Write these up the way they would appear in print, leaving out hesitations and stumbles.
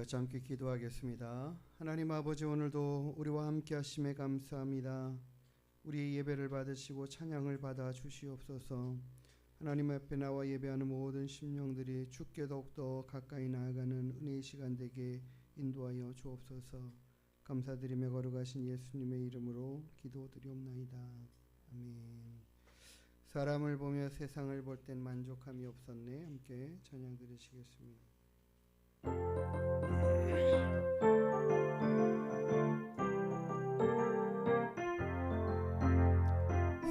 같이 함께 기도하겠습니다. 하나님 아버지, 오늘도 우리와 함께 하심에 감사합니다. 우리의 예배를 받으시고 찬양을 받아 주시옵소서. 하나님 앞에 나와 예배하는 모든 심령들이 주께 더욱더 가까이 나아가는 은혜의 시간 되게 인도하여 주옵소서. 감사드리며 거룩하신 예수님의 이름으로 기도드리옵나이다. 아멘. 사람을 보며 세상을 볼 땐 만족함이 없었네. 함께 찬양 드리시겠습니다.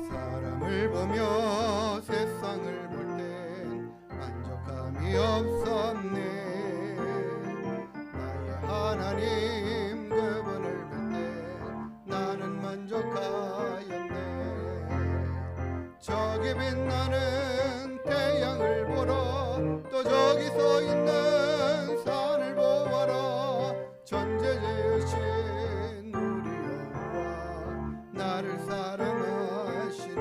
사람을 보며 세상을 볼 땐 만족함이 없었네. 나의 하나님 그분을 볼 때 나는 만족하였네. 저기 빛나는 태양을 보러 또 저기 서 있는 산을 보아라. 전지지으신 우리 여호와 나를 사랑하시니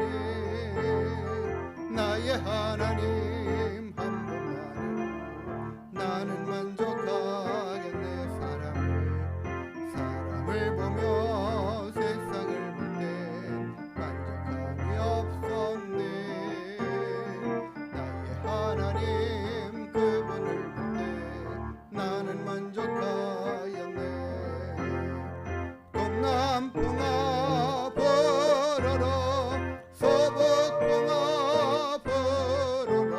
나의 하나님 한 분만으로 나는 만족하겠네. 사람을 보며 세상을 볼 땐 만족함이 없었네. 나의 하나님 그분을 볼 때 나는 만족하였네. 동남풍아 불어라, 서북풍아 불어라.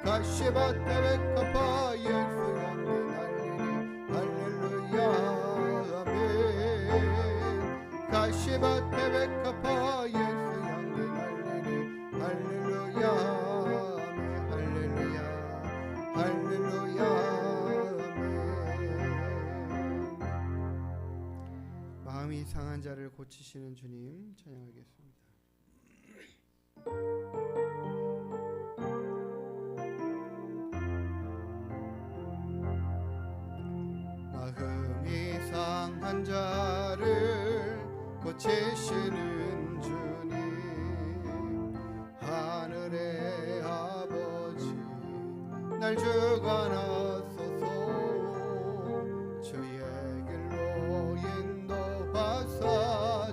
가시밭에 백합화 예수 향기 날리니 할렐루야 아멘. 가시밭에 백합화 예수 향기 날리니 할렐루야 아멘. 할렐루야 할렐루야 아멘. 마음이 상한 자를 고치시는 주님 찬양하겠습니다. 마음이 상한 자를 고치시는 주님, 하늘의 아버지 날 주관하소서. 주의 길로 인도하사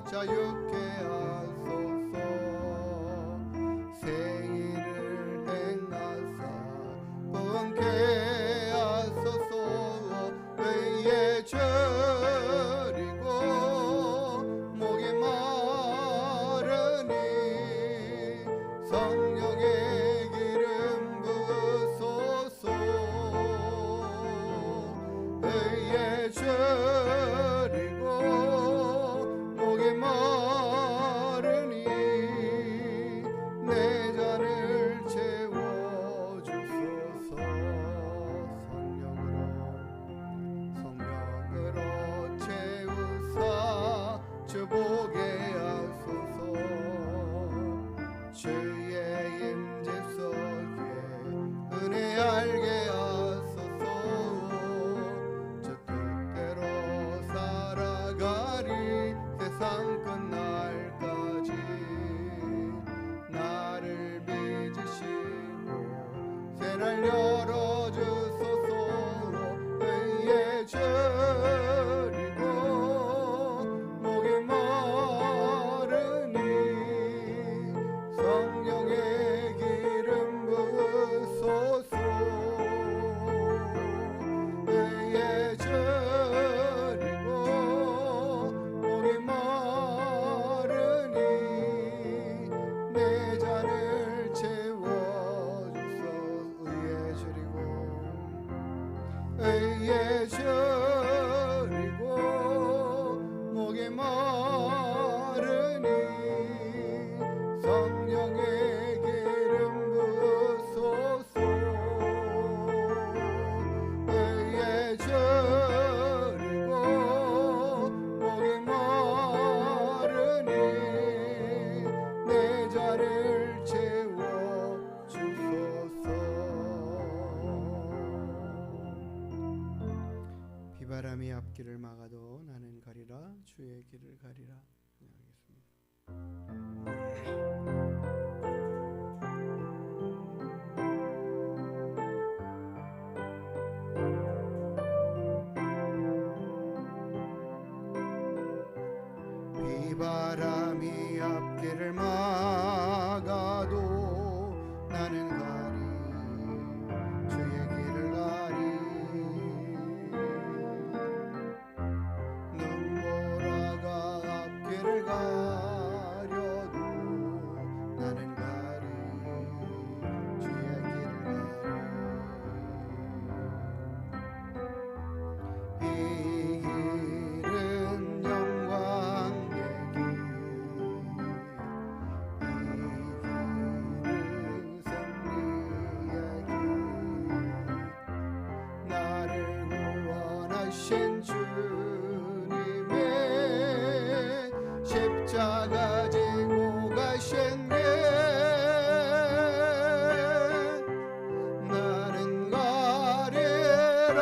자유케 하소서. 새 일을 행하사 번케 하소서. 의에 저리고 목이 마르니 성령의 기름 부으소서. 의에 저리고 목이 마르니 내 잔을 채워주소서. 성령으로 채우사 주 보게 하소서. 주의 임재 속에 은혜 알게 하소서. 주 뜻대로 살아가리 세상 끝날까지. 나를 빚으시고 새날 열어주소서. 의에 저리고 목이 마르니 성령의 기름 부으소서. 의에 저리고 목이 마르니 내 잔을 채워주소서. 의에 저리고 의에 저리고 목이 마르니 성령의 기름 부으소서. 의에 저리고 목이 마르니 내 잔을 채워주소서. 비바람이 앞길을 막아도 나는 가리라. 주의 길을 가리라. 찬양하겠습니다. 바람이 앞길을 막아도 나는 가리 주의 길을 가리 눈보라가 앞길을 가려도 나는 가리 주의 길을 가리 이 길은 영광의 길 나를 구원하신 주님의 십자가 지고 가신 게 나는 가리라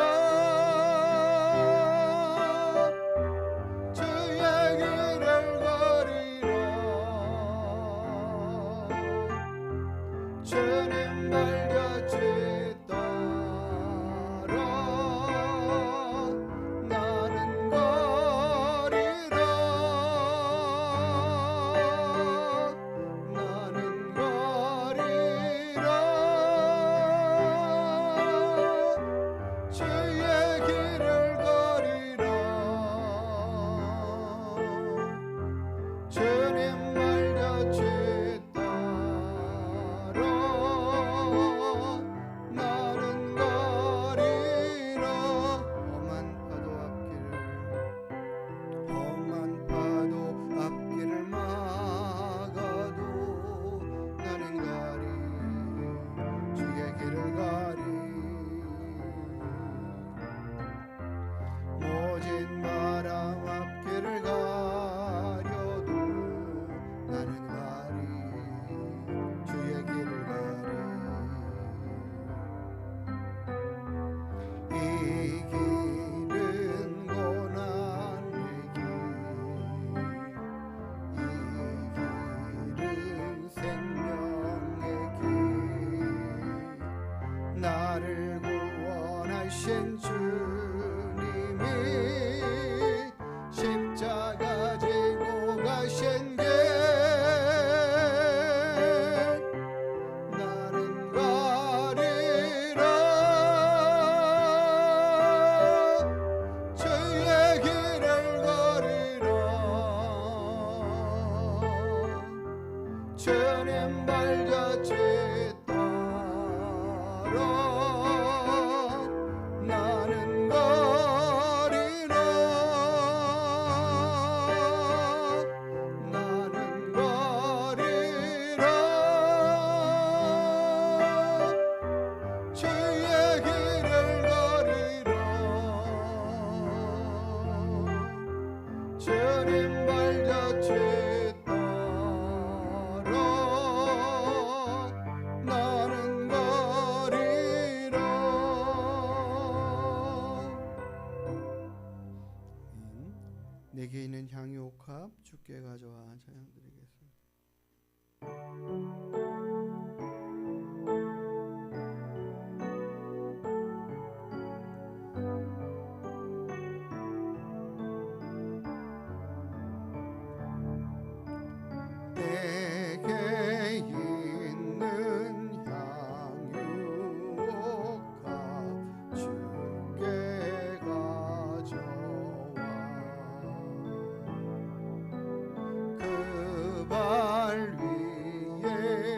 주의 길을 가리라 주님 말같이 나는 가리라 주의 길을 가리라 주님 말같이 따라 나는 가리라 험한 파도 앞길을 막아도 나는 가리 주의 길을 가리 모진 바람 앞길을 가려도 나는 가리 주의 길을 가리 이 길은 고난의 길 이 길은 생명의 길 나를 구원하신 주님이 십자가 지고 가신 길 나는 가리라 주의 길을 가리라 주님 발자취 따라 나는 가리라 나는 가리라 주의 길을 가리라 주님 발자취 따라 나는 가리라 내게 있는 향유 옥합 주께 가져와 찬양드리겠습니다. 내게 있는 향유 옥합 주께 가져와 그 발 위에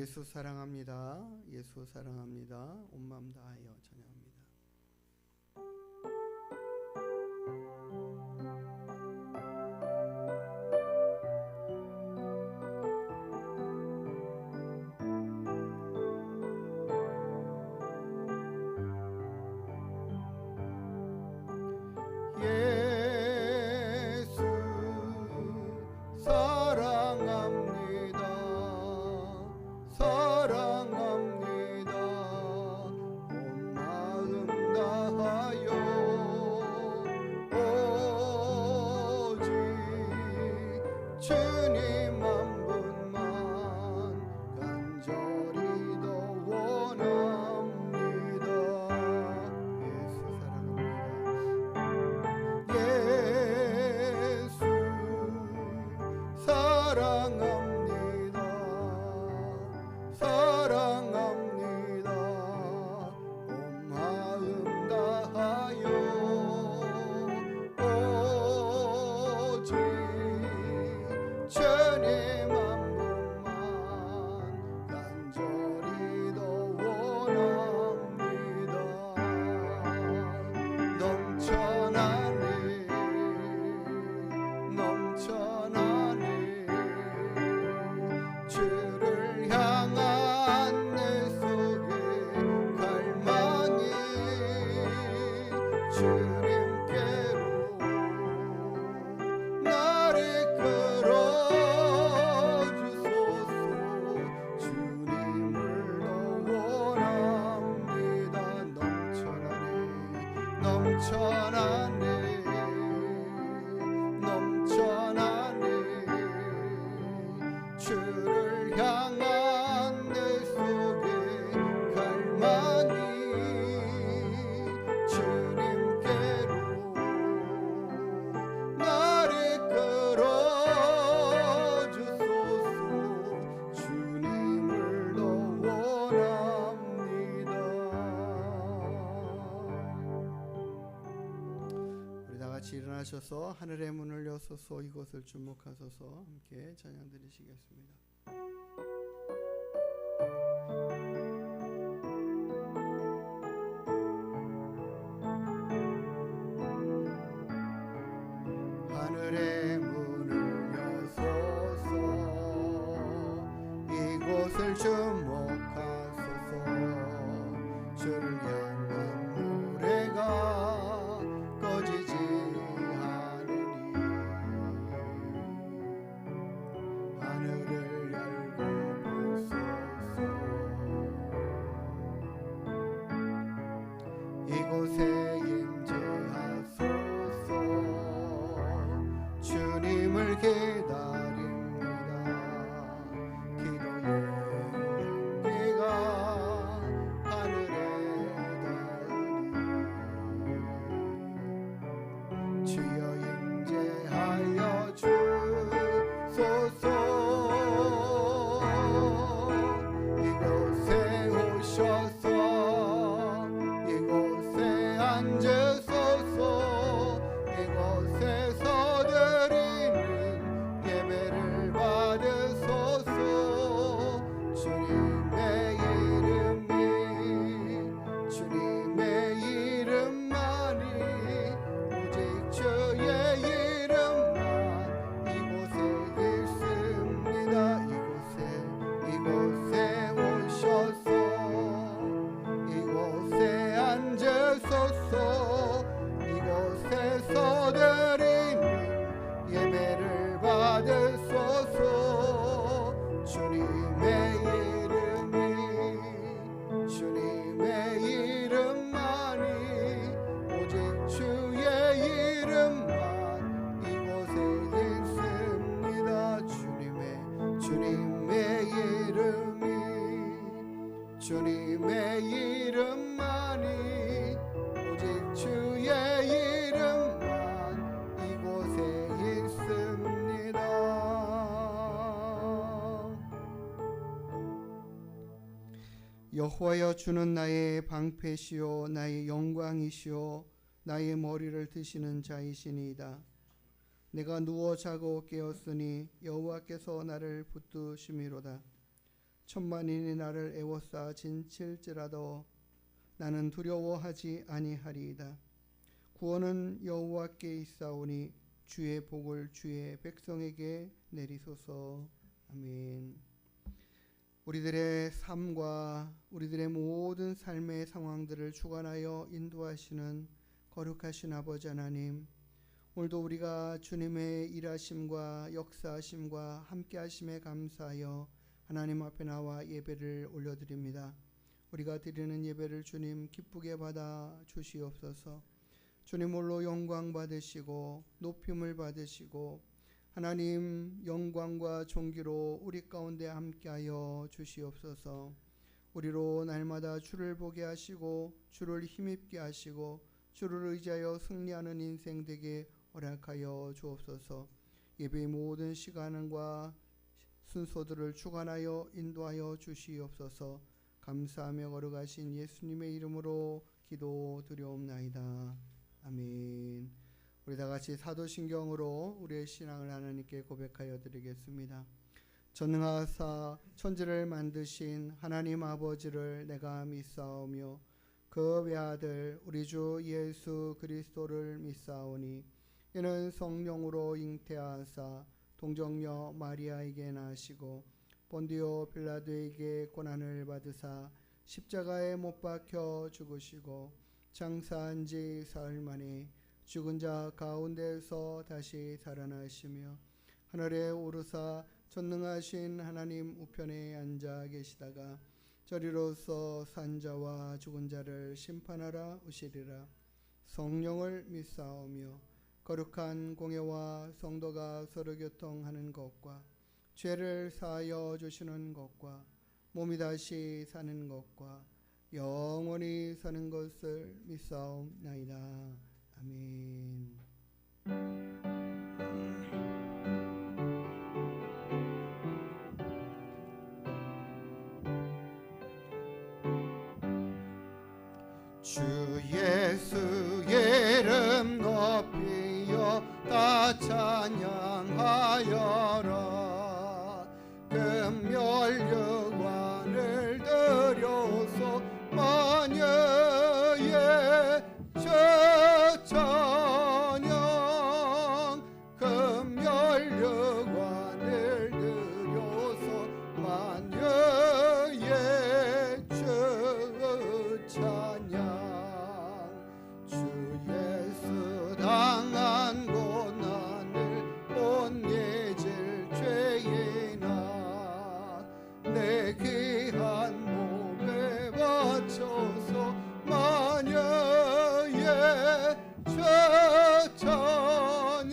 예수 사랑합니다. 예수 사랑합니다. 온 마음 다하여 찬양합니다. 예수 사랑합니다. 사랑합니다. 온 마음 다하여 오직 주님 한 분만 간절히 더 원합니다. 예수 사랑합니다. 사랑합니다. 온 마음 다하여 오직 주님 한 분만 간절히 더 원합니다. 넘쳐나네 넘쳐나네 주를 향한 내 속에 갈망이 주님께로 나를 끌어주소서. 주님을 더 원합니다. 넘쳐나네 넘쳐나네 주를 향한 내 속에 갈망이 주님께로 나를 끌어주소서. 주님을 더 원합니다. 우리 다 같이 일어나셔서 하늘의 문을 여소서 이곳을 주목하소서 함께 찬양 드리시겠습니다. 하늘의 문을 여소서 이곳을 주목하소서. 주를 향한 노래가 꺼지지 않으니 하늘을 열고 보소서. 이곳에 임재하소서. 주님을 기다립니다. 기도의 향기가 하늘에 닿으니 주여 임재하여 주소서. 이곳에 오셔서 이곳에 앉으소서. 이곳에서 드리는 예배를 받으소서. 주님의 이름만이 오직 주의 이름만 이곳에 있습니다. 이곳에 오셔서 이곳에 앉으소서. 이곳에서 드리는 예배를 받으소서. 주님의 이름만이 오직 주의 이름만 이곳에 있습니다. 주님의 이름만이 오직 주의 이름만 이곳에 있습니다. 여호와여 주는 나의 방패시요 나의 영광이시요 나의 머리를 드시는 자이시니이다. 내가 누워 자고 깨었으니 여호와께서 나를 붙드심이로다. 천만인이 나를 애워싸 진칠지라도 나는 두려워하지 아니하리이다. 구원은 여호와께 있사오니 주의 복을 주의 백성에게 내리소서. 아멘. 우리들의 삶과 우리들의 모든 삶의 상황들을 주관하여 인도하시는 거룩하신 아버지 하나님, 오늘도 우리가 주님의 일하심과 역사하심과 함께하심에 감사하여 하나님 앞에 나와 예배를 올려드립니다. 우리가 드리는 예배를 주님 기쁘게 받아 주시옵소서. 주님 홀로 영광 받으시고 높임을 받으시고 하나님 영광과 존귀로 우리 가운데 함께하여 주시옵소서. 우리로 날마다 주를 보게 하시고 주를 힘입게 하시고 주를 의지하여 승리하는 인생 되게 허락하여 주옵소서. 예배의 모든 시간과 순서들을 주관하여 인도하여 주시옵소서. 감사하며 걸어가신 예수님의 이름으로 기도드려옵나이다. 아멘. 우리 다 같이 사도신경으로 우리의 신앙을 하나님께 고백하여 드리겠습니다. 전능하사 천지를 만드신 하나님 아버지를 내가 믿사오며 그 외아들 우리 주 예수 그리스도를 믿사오니 이는 성령으로 잉태하사 동정녀 마리아에게 나시고 본디오 빌라도에게 고난을 받으사 십자가에 못 박혀 죽으시고 장사한 지 사흘 만에 죽은 자 가운데서 다시 살아나시며 하늘에 오르사 전능하신 하나님 우편에 앉아 계시다가 저리로서 산 자와 죽은 자를 심판하러 오시리라. 성령을 믿사오며 거룩한 공예와 성도가 서로 교통하는 것과 죄를 사하여 주시는 것과 몸이 다시 사는 것과 영원히 사는 것을 믿사옵나이다. 아멘. 주 예수의 이름 높이여 다 찬양하여라. 금멸류관을 들여서 마녀의 저찬양 금멸류관을 들여서 마녀의 저찬양 주 예수 당한 고난을 못 잊을 죄인아 내 귀한 몸에 바쳐서 마녀의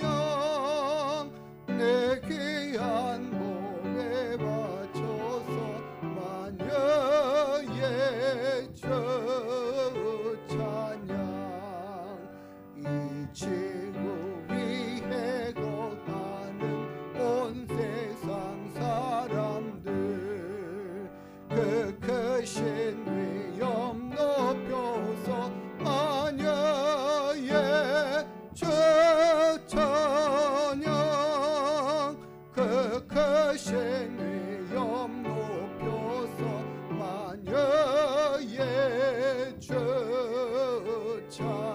저찬양 내 귀한 몸에 바쳐서 마녀의 저찬양 이 지구 위에 거하는 온 세상 사람들 그 크신 위엄 높여서 마녀의 저찬양 그 크신 위엄 높여서 마녀의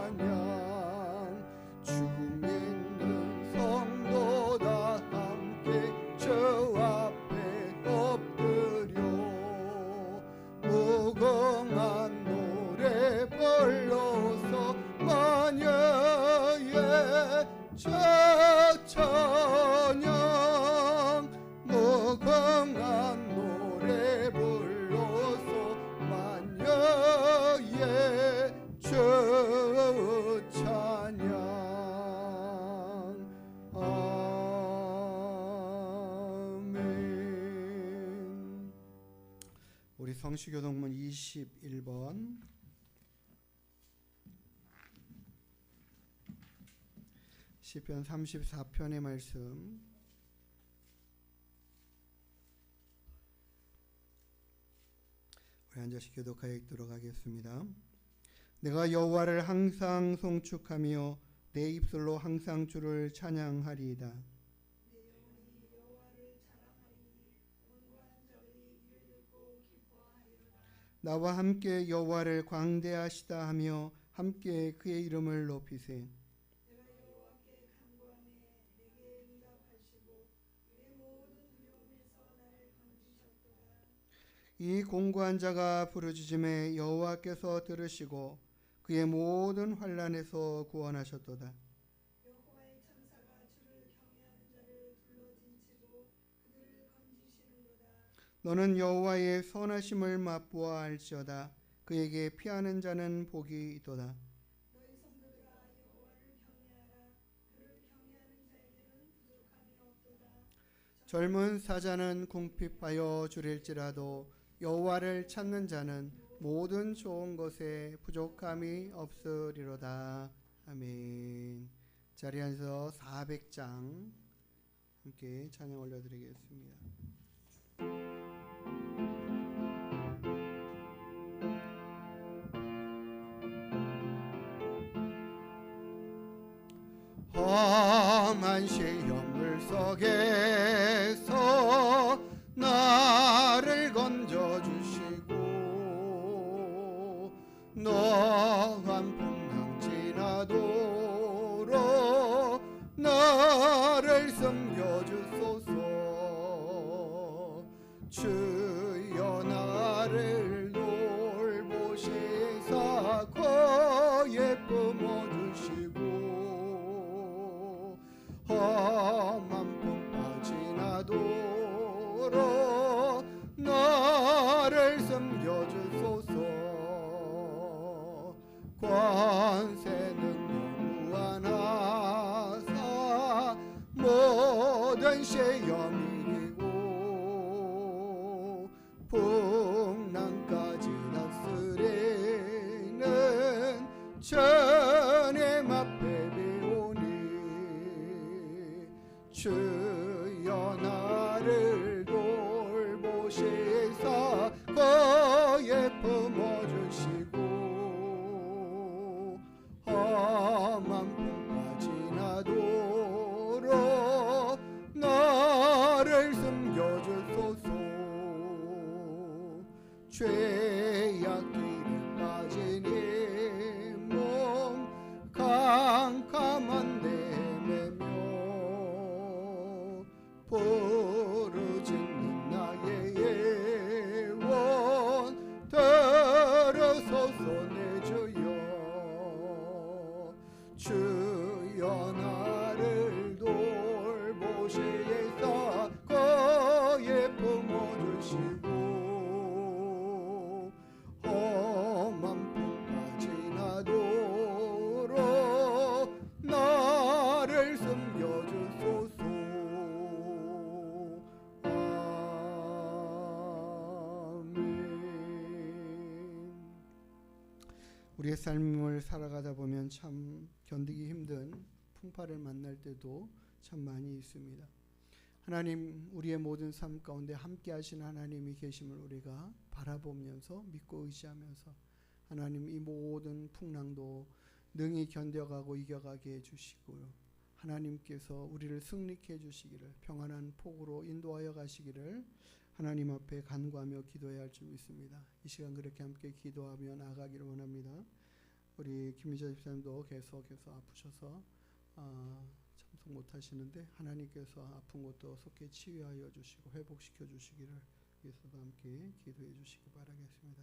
저찬양 주 믿는 성도 다 함께 저 앞에 엎드려 무궁한 노래 불러서 마녀의 저찬양 무궁한 노래 불러서 마녀의 저찬양 아멘. 우리 성시교동문 21번 시편 34편의 말씀 우리 한 절씩 교독하여 읽도록 하겠습니다. 내가 여호와를 항상 송축하며 내 입술로 항상 주를 찬양하리이다. 나와 함께 여호와를 광대하시다 하며 함께 그의 이름을 높이세. 이 공고한 자가 부르짖음에 여호와께서 들으시고 그의 모든 환난에서 구원하셨도다. 너는 여호와의 선하심을 맛보아 알지어다. 그에게 피하는 자는 복이 있도다. 젊은 사자는 궁핍하여 주릴지라도 여호와를 찾는 자는 모든 좋은 것에 부족함이 없으리로다. 아멘. 자리에 앉아서 400장 함께 찬양 올려드리겠습니다. 험한 시험물 속에서 나를 건져주시고 노한 풍랑 지나도록 나를 섬겨주소서. 주여 나를 돌보시사 거에 품어주시고 험한 풍파 지나도록 나를 섬겨주소서. 권세 능력 무한하사 모든 시험이 이기고 풍랑까지 다스리는 주님 앞에 주여 나를 돌보시사 거에 품어주시고 험한 풍파 지나도록 나를 숨겨주소서. 죄악길에 빠진 이 몸 캄캄한 내매며 부르짖는 나의 예원 들으소서. 내 주여 주여 나를 돌보시사 거에 품어주시고 험한 풍파 지나도록 나를 숨겨주소서. 우리의 삶을 살아가다 보면 참 견디기 힘든 풍파를 만날 때도 참 많이 있습니다. 하나님, 우리의 모든 삶 가운데 함께 하신 하나님이 계심을 우리가 바라보면서 믿고 의지하면서 하나님 이 모든 풍랑도 능히 견뎌가고 이겨가게 해주시고요. 하나님께서 우리를 승리케 해주시기를, 평안한 폭으로 인도하여 가시기를 하나님 앞에 간구하며 기도해야 할 줄 믿습니다. 이 시간 그렇게 함께 기도하며 나아가기를 원합니다. 우리 김미자 집사님도 계속해서 아프셔서 참석 못하시는데 하나님께서 아픈 것도 속히 치유하여 주시고 회복시켜 주시기를 위해서도 함께 기도해 주시기 바라겠습니다.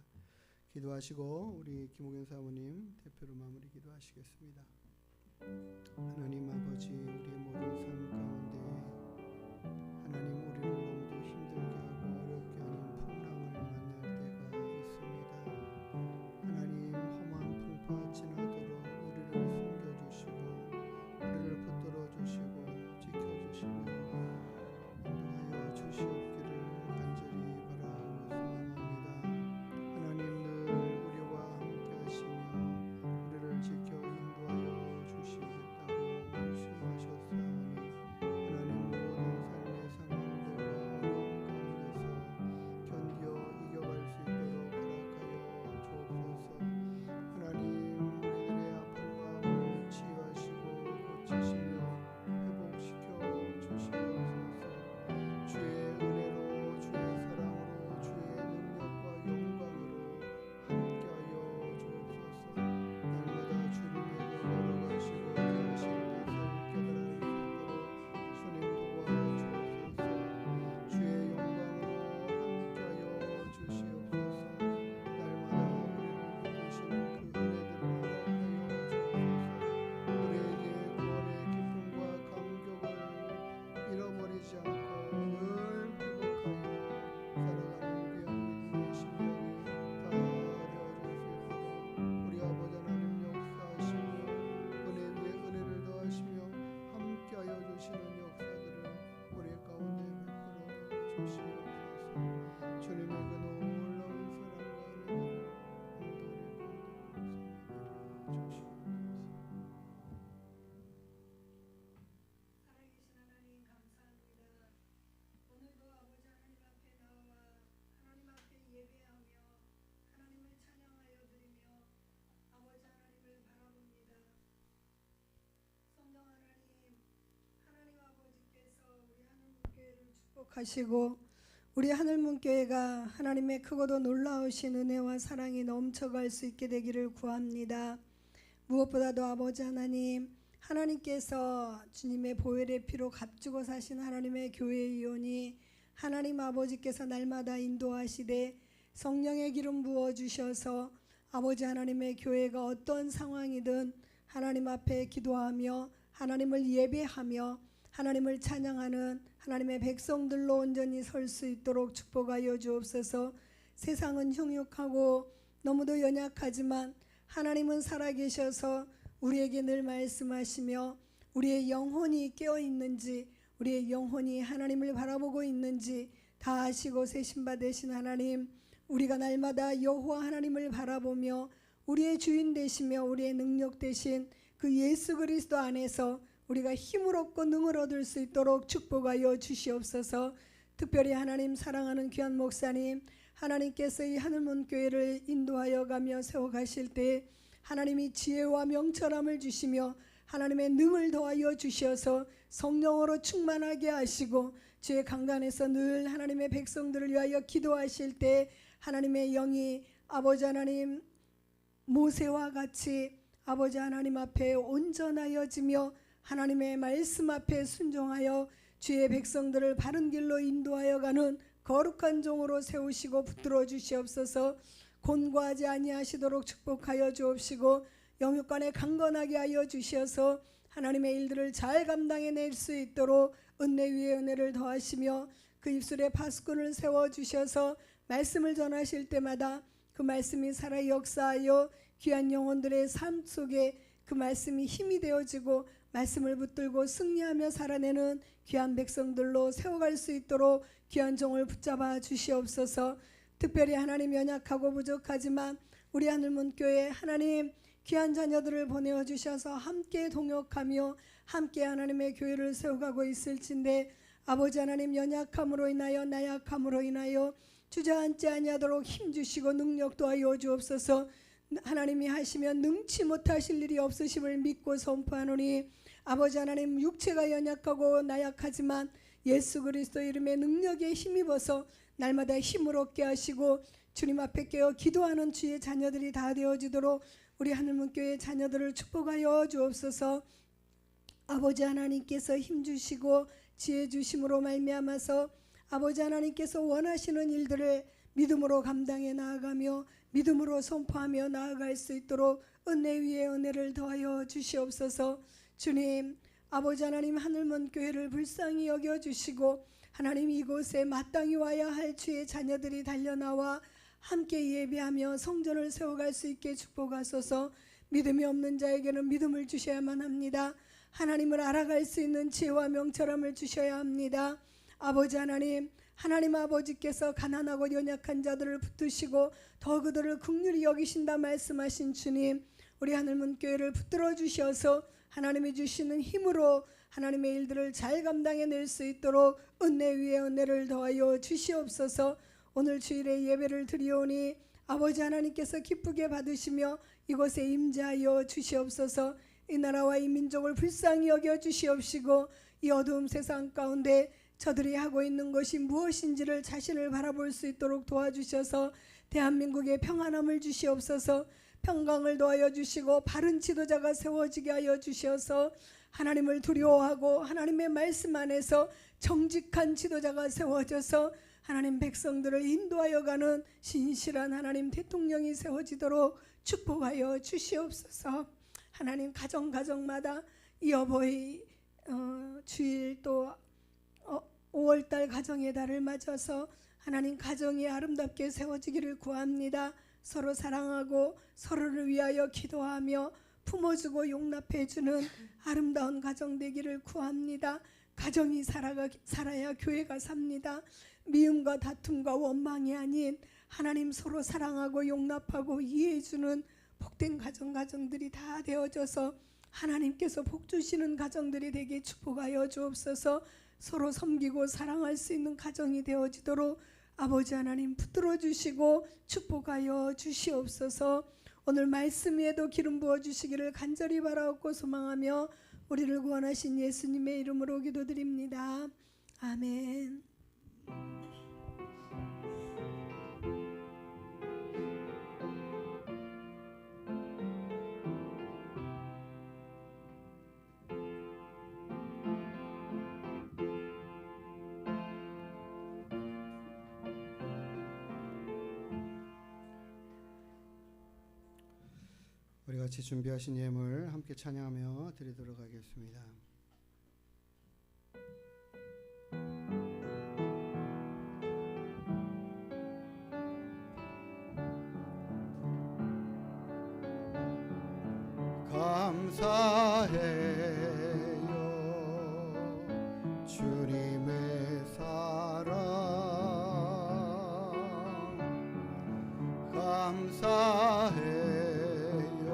기도하시고 우리 김옥현 사모님 대표로 마무리 기도하시겠습니다. 하나님 아버지, 우리의 모든 삶 가운데 하나님 우리를 너무도 힘들게 하고 어렵게 하는 풍랑을 만날 때가 있습니다. 하나님 험한 풍파 지나도록 우리를 숨겨주시고 우리를 붙들어 주시고 지켜주시며 인도하여 주시옵기를 간절히 바라고 소망합니다. 하나님 늘 우리와 함께 하시며 우리를 지켜 인도하여 주시겠다고 말씀하셨사오니 하시고 우리 하늘문교회가 하나님의 크고도 놀라우신 은혜와 사랑이 넘쳐갈 수 있게 되기를 구합니다. 무엇보다도 아버지 하나님, 하나님께서 주님의 보혈의 피로 값주고 사신 하나님의 교회의 이온이 하나님 아버지께서 날마다 인도하시되 성령의 기름 부어주셔서 아버지 하나님의 교회가 어떤 상황이든 하나님 앞에 기도하며 하나님을 예배하며 하나님을 찬양하는 하나님의 백성들로 온전히 설 수 있도록 축복하여 주옵소서. 세상은 흉흉하고 너무도 연약하지만 하나님은 살아계셔서 우리에게 늘 말씀하시며 우리의 영혼이 깨어있는지 우리의 영혼이 하나님을 바라보고 있는지 다 아시고 세신바 되신 하나님, 우리가 날마다 여호와 하나님을 바라보며 우리의 주인 되시며 우리의 능력 되신 그 예수 그리스도 안에서 우리가 힘을 얻고 능을 얻을 수 있도록 축복하여 주시옵소서. 특별히 하나님 사랑하는 귀한 목사님, 하나님께서 이 하늘문교회를 인도하여 가며 세워가실 때 하나님이 지혜와 명철함을 주시며 하나님의 능을 더하여 주셔서 성령으로 충만하게 하시고 주의 강단에서 늘 하나님의 백성들을 위하여 기도하실 때 하나님의 영이 아버지 하나님 모세와 같이 아버지 하나님 앞에 온전하여지며 하나님의 말씀 앞에 순종하여 주의 백성들을 바른 길로 인도하여 가는 거룩한 종으로 세우시고 붙들어 주시옵소서. 곤고하지 아니하시도록 축복하여 주옵시고 영육간에 강건하게 하여 주셔서 하나님의 일들을 잘 감당해낼 수 있도록 은혜 위에 은혜를 더하시며 그 입술에 파수꾼을 세워주셔서 말씀을 전하실 때마다 그 말씀이 살아 역사하여 귀한 영혼들의 삶 속에 그 말씀이 힘이 되어지고 말씀을 붙들고 승리하며 살아내는 귀한 백성들로 세워갈 수 있도록 귀한 종을 붙잡아 주시옵소서. 특별히 하나님 연약하고 부족하지만 우리 하늘문교회 하나님 귀한 자녀들을 보내어 주셔서 함께 동역하며 함께 하나님의 교회를 세워가고 있을진데 아버지 하나님 연약함으로 인하여 나약함으로 인하여 주저앉지 아니하도록 힘주시고 능력 도하여 주옵소서. 하나님이 하시면 능치 못하실 일이 없으심을 믿고 선포하노니 아버지 하나님 육체가 연약하고 나약하지만 예수 그리스도 이름의 능력에 힘입어서 날마다 힘을 얻게 하시고 주님 앞에 깨어 기도하는 주의 자녀들이 다 되어지도록 우리 하늘문교회 자녀들을 축복하여 주옵소서. 아버지 하나님께서 힘주시고 지혜 주심으로 말미암아서 아버지 하나님께서 원하시는 일들을 믿음으로 감당해 나아가며 믿음으로 선포하며 나아갈 수 있도록 은혜 위에 은혜를 더하여 주시옵소서. 주님 아버지 하나님 하늘문교회를 불쌍히 여겨주시고 하나님 이곳에 마땅히 와야 할 주의 자녀들이 달려나와 함께 예배하며 성전을 세워갈 수 있게 축복하소서. 믿음이 없는 자에게는 믿음을 주셔야만 합니다. 하나님을 알아갈 수 있는 지혜와 명철함을 주셔야 합니다. 아버지 하나님, 하나님 아버지께서 가난하고 연약한 자들을 붙드시고 더 그들을 긍휼히 여기신다 말씀하신 주님, 우리 하늘문교회를 붙들어 주셔서 하나님이 주시는 힘으로 하나님의 일들을 잘 감당해낼 수 있도록 은혜 위에 은혜를 더하여 주시옵소서. 오늘 주일에 예배를 드리오니 아버지 하나님께서 기쁘게 받으시며 이곳에 임재하여 주시옵소서. 이 나라와 이 민족을 불쌍히 여겨 주시옵시고 이 어두운 세상 가운데 저들이 하고 있는 것이 무엇인지를 자신을 바라볼 수 있도록 도와주셔서 대한민국에 평안함을 주시옵소서. 평강을 도하여 주시고 바른 지도자가 세워지게 하여 주셔서 하나님을 두려워하고 하나님의 말씀 안에서 정직한 지도자가 세워져서 하나님 백성들을 인도하여 가는 신실한 하나님 대통령이 세워지도록 축복하여 주시옵소서. 하나님 가정마다 이 어버이 주일 또 5월달 가정의 달을 맞아서 하나님 가정이 아름답게 세워지기를 구합니다. 서로 사랑하고 서로를 위하여 기도하며 품어주고 용납해주는 아름다운 가정 되기를 구합니다. 가정이 살아야 교회가 삽니다. 미움과 다툼과 원망이 아닌 하나님 서로 사랑하고 용납하고 이해해주는 복된 가정들이 다 되어져서 하나님께서 복 주시는 가정들이 되게 축복하여 주옵소서. 서로 섬기고 사랑할 수 있는 가정이 되어지도록 아버지 하나님 붙들어 주시고 축복하여 주시옵소서. 오늘 말씀 위에도 기름 부어 주시기를 간절히 바라옵고 소망하며 우리를 구원하신 예수님의 이름으로 기도드립니다. 아멘. 우리 같이 준비하신 예물 함께 찬양하며 드리도록 하겠습니다. 감사해요 주님의 사랑 감사해요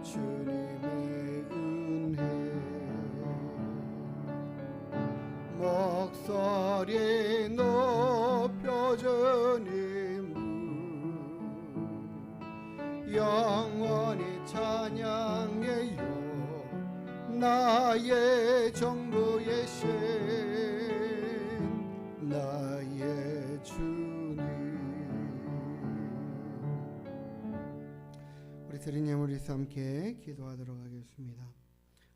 주님의 은혜 목소리 높여주님 영원히 찬양해요 나의 정부의 신 나의 주님. 우리 드린 예물 있어 함께 기도하도록 하겠습니다.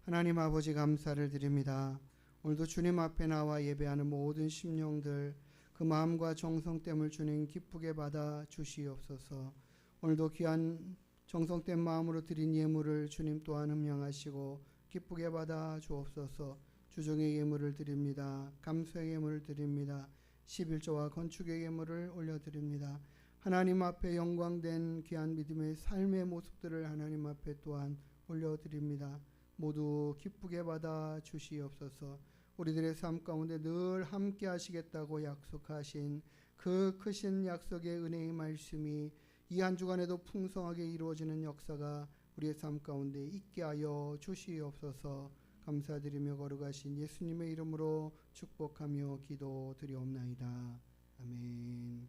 하나님 아버지 감사를 드립니다. 오늘도 주님 앞에 나와 예배하는 모든 심령들 그 마음과 정성됨을 주님 기쁘게 받아 주시옵소서. 오늘도 귀한 정성된 마음으로 드린 예물을 주님 또한 흠령하시고 기쁘게 받아 주옵소서. 주종의 예물을 드립니다. 감사의 예물을 드립니다. 11조와 건축의 예물을 올려드립니다. 하나님 앞에 영광된 귀한 믿음의 삶의 모습들을 하나님 앞에 또한 올려드립니다. 모두 기쁘게 받아 주시옵소서. 우리들의 삶 가운데 늘 함께 하시겠다고 약속하신 그 크신 약속의 은혜의 말씀이 이 한 주간에도 풍성하게 이루어지는 역사가 우리의 삶 가운데 있게 하여 주시옵소서. 감사드리며 거룩하신 예수님의 이름으로 축복하며 기도드리옵나이다. 아멘.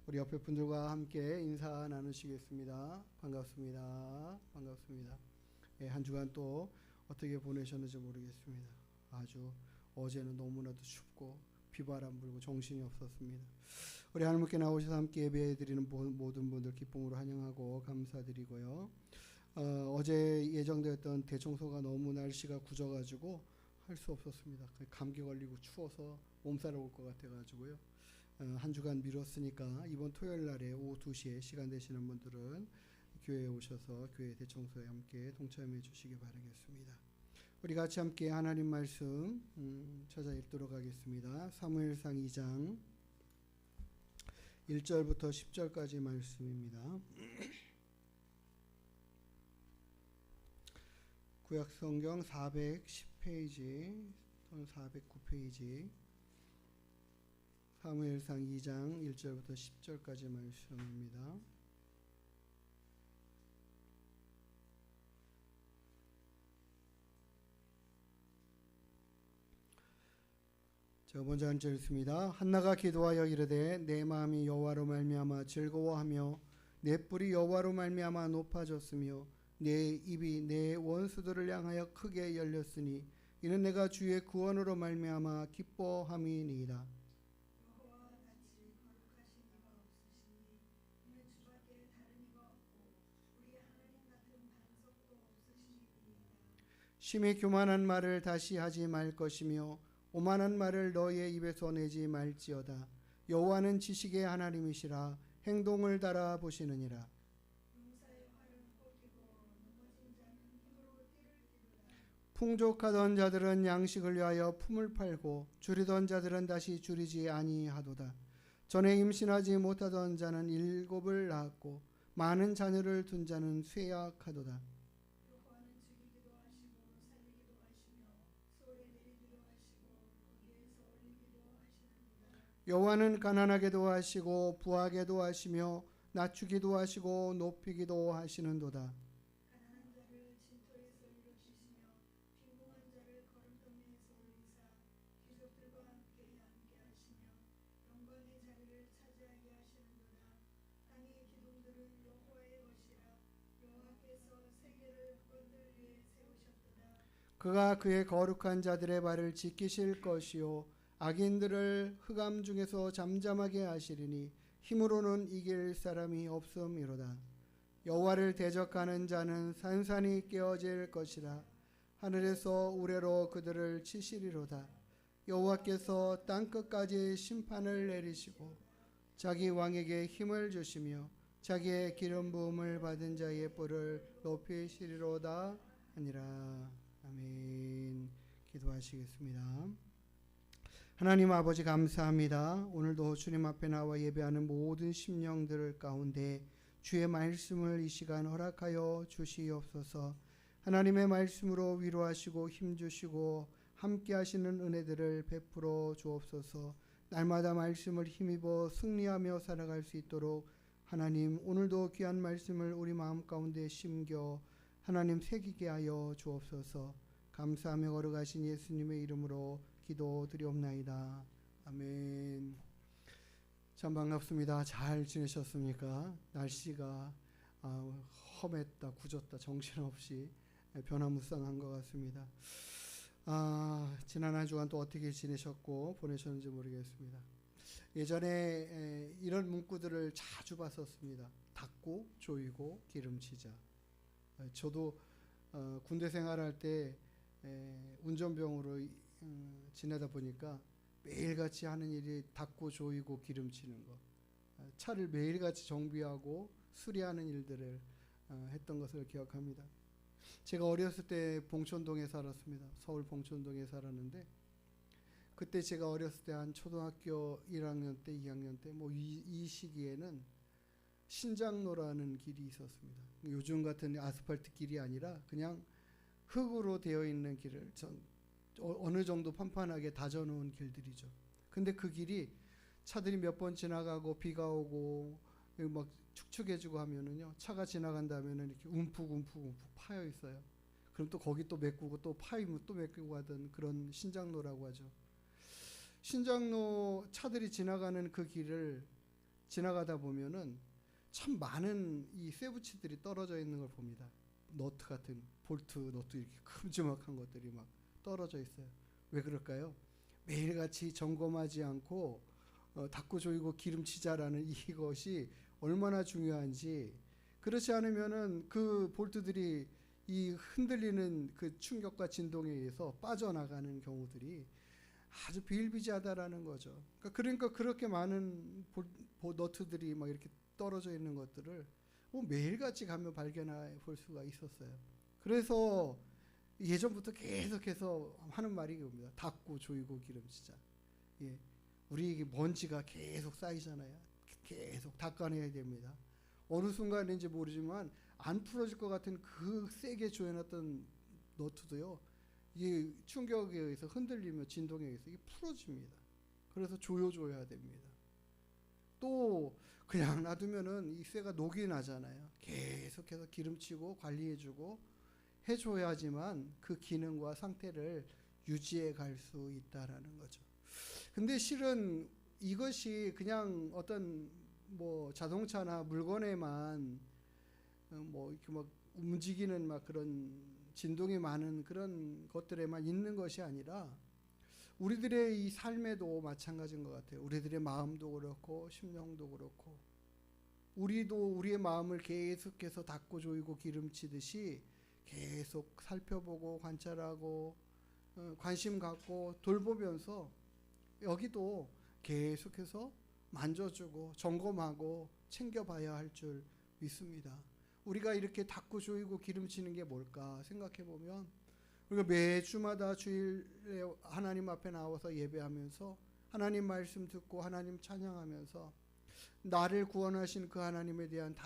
우리 옆에 분들과 함께 인사 나누시겠습니다. 반갑습니다. 반갑습니다. 예, 한 주간 또 어떻게 보내셨는지 모르겠습니다. 아주 어제는 너무나도 춥고 비바람 불고 정신이 없었습니다. 우리 하나님께 나오셔서 함께 예배드리는 모든 분들 기쁨으로 환영하고 감사드리고요. 어제 예정되었던 대청소가 너무 날씨가 굳어가지고 할 수 없었습니다. 감기 걸리고 추워서 몸살이 올 것 같아가지고요. 한 주간 미뤘으니까 이번 토요일 날에 오후 2시에 시간 되시는 분들은 교회에 오셔서 교회 대청소에 함께 동참해 주시기 바라겠습니다. 우리 같이 함께 하나님 말씀 찾아 읽도록 하겠습니다. 사무엘상 2장 1절부터 10절까지 말씀입니다. 구약성경 410페이지 또는 409페이지 사무엘상 2장 1절부터 10절까지 말씀입니다. 제가 먼저 한 절 읽습니다. 한나가 기도하여 이르되 내 마음이 여호와로 말미암아 즐거워하며 내 뿔이 여호와로 말미암아 높아졌으며 내 입이 내 원수들을 향하여 크게 열렸으니 이는 내가 주의 구원으로 말미암아 기뻐함이니이다. 심히 교만한 말을 다시 하지 말 것이며 오만한 말을 너의 입에서 내지 말지어다. 여호와는 지식의 하나님이시라 행동을 달아보시느니라. 풍족하던 자들은 양식을 위하여 품을 팔고 줄이던 자들은 다시 줄이지 아니하도다. 전에 임신하지 못하던 자는 7을 낳았고 많은 자녀를 둔 자는 쇠약하도다. 여호와는 가난하게도 하시고 부하게도 하시며 낮추기도 하시고 높이기도 하시는도다. 그가 그의 거룩한 자들의 발을 지키실 것이요 악인들을 흑암 중에서 잠잠하게 하시리니 힘으로는 이길 사람이 없음이로다. 여호와를 대적하는 자는 산산이 깨어질 것이라. 하늘에서 우레로 그들을 치시리로다. 여호와께서 땅끝까지 심판을 내리시고 자기 왕에게 힘을 주시며 자기의 기름 부음을 받은 자의 뿔을 높이시리로다 하니라. 아멘. 기도하시겠습니다. 하나님 아버지 감사합니다. 오늘도 주님 앞에 나와 예배하는 모든 심령들 가운데 주의 말씀을 이 시간 허락하여 주시옵소서. 하나님의 말씀으로 위로하시고 힘주시고 함께 하시는 은혜들을 베풀어 주옵소서. 날마다 말씀을 힘입어 승리하며 살아갈 수 있도록 하나님 오늘도 귀한 말씀을 우리 마음 가운데 심겨 하나님 새기게 하여 주옵소서. 감사하며 걸어가신 예수님의 이름으로 기도드리옵나이다. 아멘. 참 반갑습니다. 잘 지내셨습니까? 날씨가 험했다 굳었다 정신없이 변화무쌍한 것 같습니다. 지난 한 주간 또 어떻게 지내셨고 보내셨는지 모르겠습니다. 예전에 이런 문구들을 자주 봤었습니다. 닦고 조이고 기름치자. 저도 군대 생활할 때 운전병으로 지내다 보니까 매일같이 하는 일이 닦고 조이고 기름치는 것, 차를 매일같이 정비하고 수리하는 일들을 했던 것을 기억합니다. 제가 어렸을 때 봉천동에 살았습니다. 서울 봉천동에 살았는데 그때 제가 어렸을 때 한 초등학교 1학년 때 2학년 때 뭐 이 시기에는 신장로라는 길이 있었습니다. 요즘 같은 아스팔트 길이 아니라 그냥 흙으로 되어 있는 길을 어느 정도 판판하게 다져놓은 길들이죠. 근데 그 길이 차들이 몇 번 지나가고 비가 오고 막 축축해지고 하면은요, 차가 지나간다면은 이렇게 움푹 파여 있어요. 그럼 또 거기 또 메꾸고 또 파이면 또 메꾸고 하던 그런 신장로라고 하죠. 신장로 차들이 지나가는 그 길을 지나가다 보면은 참 많은 이 쇠붙이들이 떨어져 있는 걸 봅니다. 너트 같은 볼트 너트 이렇게 큼지막한 것들이 막 떨어져 있어요. 왜 그럴까요? 매일같이 점검하지 않고 닦고 조이고 기름치자라는 이것이 얼마나 중요한지. 그렇지 않으면은 그 볼트들이 이 흔들리는 그 충격과 진동에 의해서 빠져나가는 경우들이 아주 비일비재하다라는 거죠. 그러니까 그렇게 많은 너트들이 막 이렇게 떨어져 있는 것들을 매일같이 가면 발견해 볼 수가 있었어요. 그래서 예전부터 계속해서 하는 말이 이겁니다. 닦고 조이고 기름치자. 예, 우리 먼지가 계속 쌓이잖아요. 계속 닦아내야 됩니다. 어느 순간인지 모르지만 안 풀어질 것 같은 그 세게 조여놨던 너트도요, 이 충격에 의해서 흔들리며 진동에 의해서 이게 풀어집니다. 그래서 조여줘야 됩니다. 또 그냥 놔두면은 이 쇠가 녹이 나잖아요. 계속해서 기름치고 관리해주고 해줘야지만 그 기능과 상태를 유지해 갈 수 있다라는 거죠. 근데 실은 이것이 그냥 어떤 뭐 자동차나 물건에만 뭐 이렇게 막 움직이는 막 그런 진동이 많은 그런 것들에만 있는 것이 아니라 우리들의 이 삶에도 마찬가지인 것 같아요. 우리들의 마음도 그렇고 심령도 그렇고 우리도 우리의 마음을 계속해서 닦고 조이고 기름치듯이 계속 살펴보고 관찰하고 관심 갖고 돌보면서 여기도 계속해서 만져주고 점검하고 챙겨봐야 할 줄 믿습니다. 우리가 이렇게 닦고 조이고 기름치는 게 뭘까 생각해보면 우리가 매주마다 주일에 하나님 앞에 나와서 예배하면서 하나님 말씀 듣고 하나님 찬양하면서 나를 구원하신 그 하나님에 대한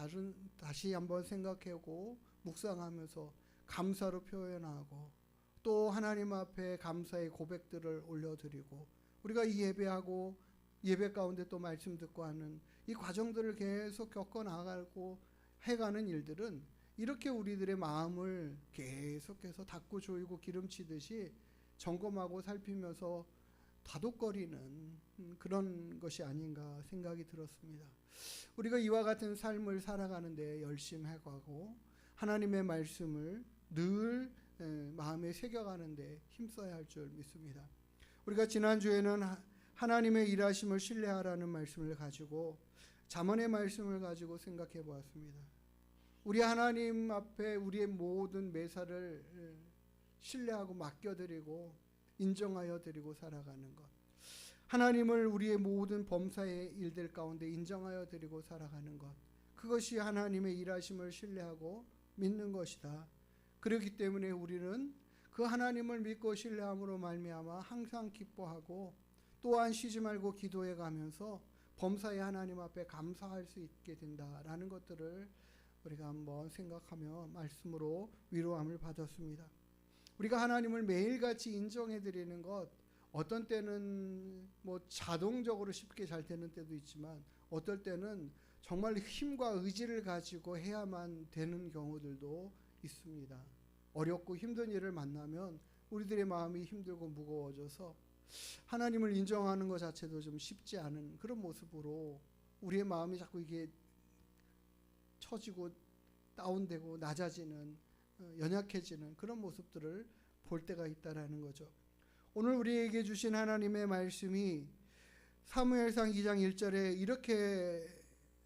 다시 한번 생각하고 묵상하면서 감사로 표현하고 또 하나님 앞에 감사의 고백들을 올려드리고 우리가 이 예배하고 예배 가운데 또 말씀 듣고 하는 이 과정들을 계속 겪어 나가고 해가는 일들은 이렇게 우리들의 마음을 계속해서 닦고 조이고 기름치듯이 점검하고 살피면서 다독거리는 그런 것이 아닌가 생각이 들었습니다. 우리가 이와 같은 삶을 살아가는데 열심히 해가고 하나님의 말씀을 늘 마음에 새겨가는데 힘써야 할 줄 믿습니다. 우리가 지난주에는 하나님의 일하심을 신뢰하라는 말씀을 가지고 잠언의 말씀을 가지고 생각해 보았습니다. 우리 하나님 앞에 우리의 모든 매사를 신뢰하고 맡겨드리고 인정하여 드리고 살아가는 것, 하나님을 우리의 모든 범사의 일들 가운데 인정하여 드리고 살아가는 것, 그것이 하나님의 일하심을 신뢰하고 믿는 것이다. 그렇기 때문에 우리는 그 하나님을 믿고 신뢰함으로 말미암아 항상 기뻐하고 또한 쉬지 말고 기도해 가면서 범사의 하나님 앞에 감사할 수 있게 된다라는 것들을 우리가 한번 생각하며 말씀으로 위로함을 받았습니다. 우리가 하나님을 매일같이 인정해 드리는 것, 어떤 때는 뭐 자동적으로 쉽게 잘 되는 때도 있지만 어떨 때는 정말 힘과 의지를 가지고 해야만 되는 경우들도 있습니다. 어렵고 힘든 일을 만나면 우리들의 마음이 힘들고 무거워져서 하나님을 인정하는 것 자체도 좀 쉽지 않은 그런 모습으로 우리의 마음이 자꾸 이게 처지고 다운되고 낮아지는, 연약해지는 그런 모습들을 볼 때가 있다라는 거죠. 오늘 우리에게 주신 하나님의 말씀이 사무엘상 2장 1절에 이렇게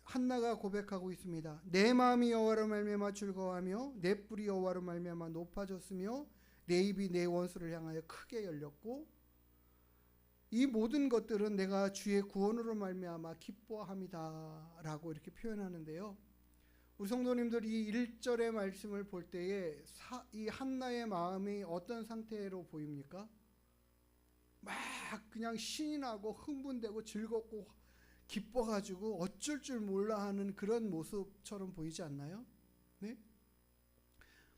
한나가 고백하고 있습니다. 내 마음이 여호와로 말미암아 즐거워하며 내 뿔이 여호와로 말미암아 높아졌으며 내 입이 내 원수를 향하여 크게 열렸고 이 모든 것들은 내가 주의 구원으로 말미암아 기뻐함이다 라고 이렇게 표현하는데요. 우리 성도님들 이 1절의 말씀을 볼 때에 이 한나의 마음이 어떤 상태로 보입니까? 막 그냥 신이 나고 흥분되고 즐겁고 기뻐가지고 어쩔 줄 몰라 하는 그런 모습처럼 보이지 않나요? 네?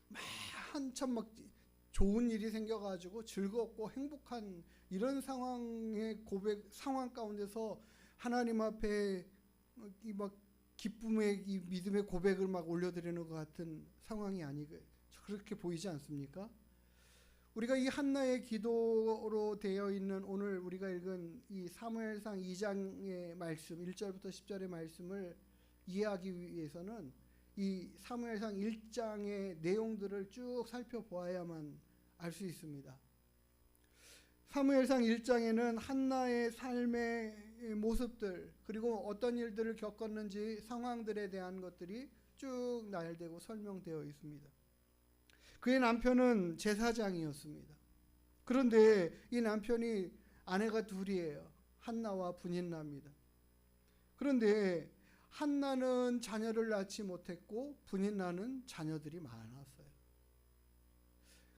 막 한참 막 좋은 일이 생겨가지고 즐겁고 행복한 이런 상황의 상황 가운데서 하나님 앞에 이 막 기쁨의 이 믿음의 고백을 막 올려드리는 것 같은 상황이 아니고 그렇게 보이지 않습니까? 우리가 이 한나의 기도로 되어 있는 오늘 우리가 읽은 이 사무엘상 2장의 말씀 1절부터 10절의 말씀을 이해하기 위해서는 이 사무엘상 1장의 내용들을 쭉 살펴보아야만 알 수 있습니다. 사무엘상 1장에는 한나의 삶의 모습들 그리고 어떤 일들을 겪었는지 상황들에 대한 것들이 쭉 나열되고 설명되어 있습니다. 그의 남편은 제사장이었습니다. 그런데 이 남편이 아내가 둘이에요. 한나와 분인나입니다. 그런데 한나는 자녀를 낳지 못했고 분인나는 자녀들이 많았어요.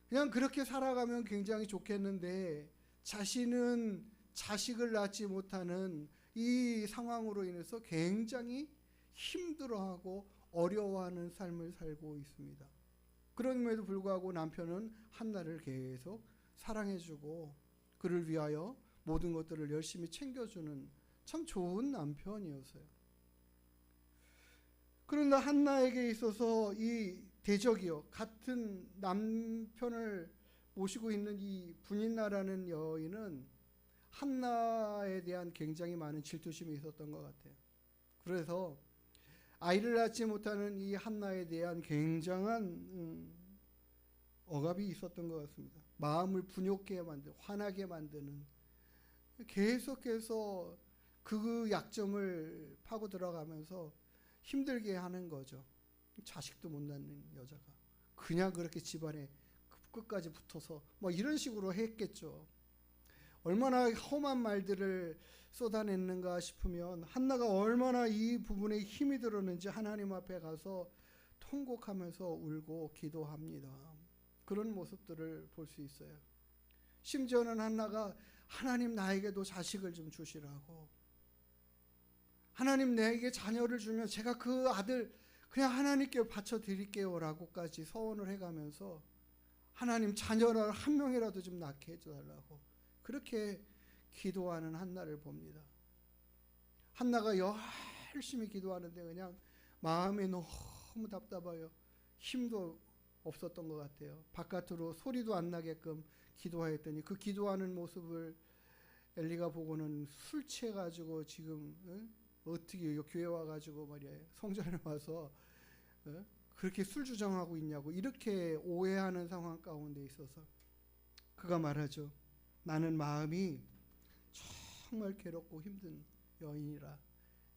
그냥 그렇게 살아가면 굉장히 좋겠는데 자신은 자식을 낳지 못하는 이 상황으로 인해서 굉장히 힘들어하고 어려워하는 삶을 살고 있습니다. 그럼에도 불구하고 남편은 한나를 계속 사랑해주고 그를 위하여 모든 것들을 열심히 챙겨주는 참 좋은 남편이었어요. 그러나 한나에게 있어서 이 대적이요 같은 남편을 모시고 있는 이 분인나라는 여인은 한나에 대한 굉장히 많은 질투심이 있었던 것 같아요. 그래서 아이를 낳지 못하는 이 한나에 대한 굉장한 억압이 있었던 것 같습니다. 마음을 분욕하게 만드는, 화나게 만드는, 계속해서 그 약점을 파고 들어가면서 힘들게 하는 거죠. 자식도 못 낳는 여자가 그냥 그렇게 집안에 끝까지 붙어서 뭐 이런 식으로 했겠죠. 얼마나 험한 말들을 쏟아냈는가 싶으면 한나가 얼마나 이 부분에 힘이 들었는지 하나님 앞에 가서 통곡하면서 울고 기도합니다. 그런 모습들을 볼 수 있어요. 심지어는 한나가 하나님 나에게도 자식을 좀 주시라고, 하나님 내게 자녀를 주면 제가 그 아들 그냥 하나님께 바쳐 드릴게요 라고까지 서원을 해가면서 하나님 자녀를 한 명이라도 좀 낳게 해달라고 그렇게 기도하는 한나를 봅니다. 한나가 열심히 기도하는데 그냥 마음이 너무 답답해요. 힘도 없었던 것 같아요. 바깥으로 소리도 안 나게끔 기도하였더니 그 기도하는 모습을 엘리가 보고는 술 취해가지고 지금 어떻게 교회 와가지고 말이에요 성전에 와서 그렇게 술 주정하고 있냐고 이렇게 오해하는 상황 가운데 있어서 그가 말하죠. 나는 마음이 정말 괴롭고 힘든 여인이라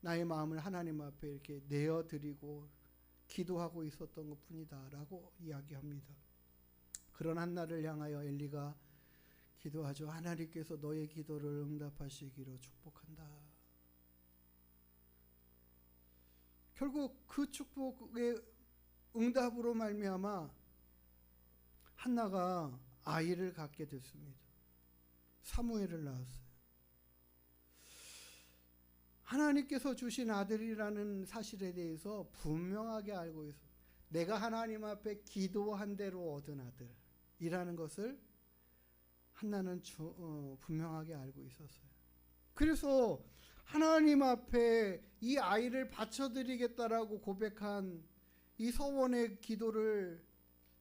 나의 마음을 하나님 앞에 이렇게 내어드리고 기도하고 있었던 것뿐이다 라고 이야기합니다. 그런 한나를 향하여 엘리가 기도하죠. 하나님께서 너의 기도를 응답하시기로 축복한다. 결국 그 축복의 응답으로 말미암아 한나가 아이를 갖게 됐습니다. 사무엘을 낳았어요. 하나님께서 주신 아들이라는 사실에 대해서 분명하게 알고 있어요. 내가 하나님 앞에 기도한 대로 얻은 아들이라는 것을 한나는 분명하게 알고 있었어요. 그래서 하나님 앞에 이 아이를 바쳐드리겠다라고 고백한 이 서원의 기도를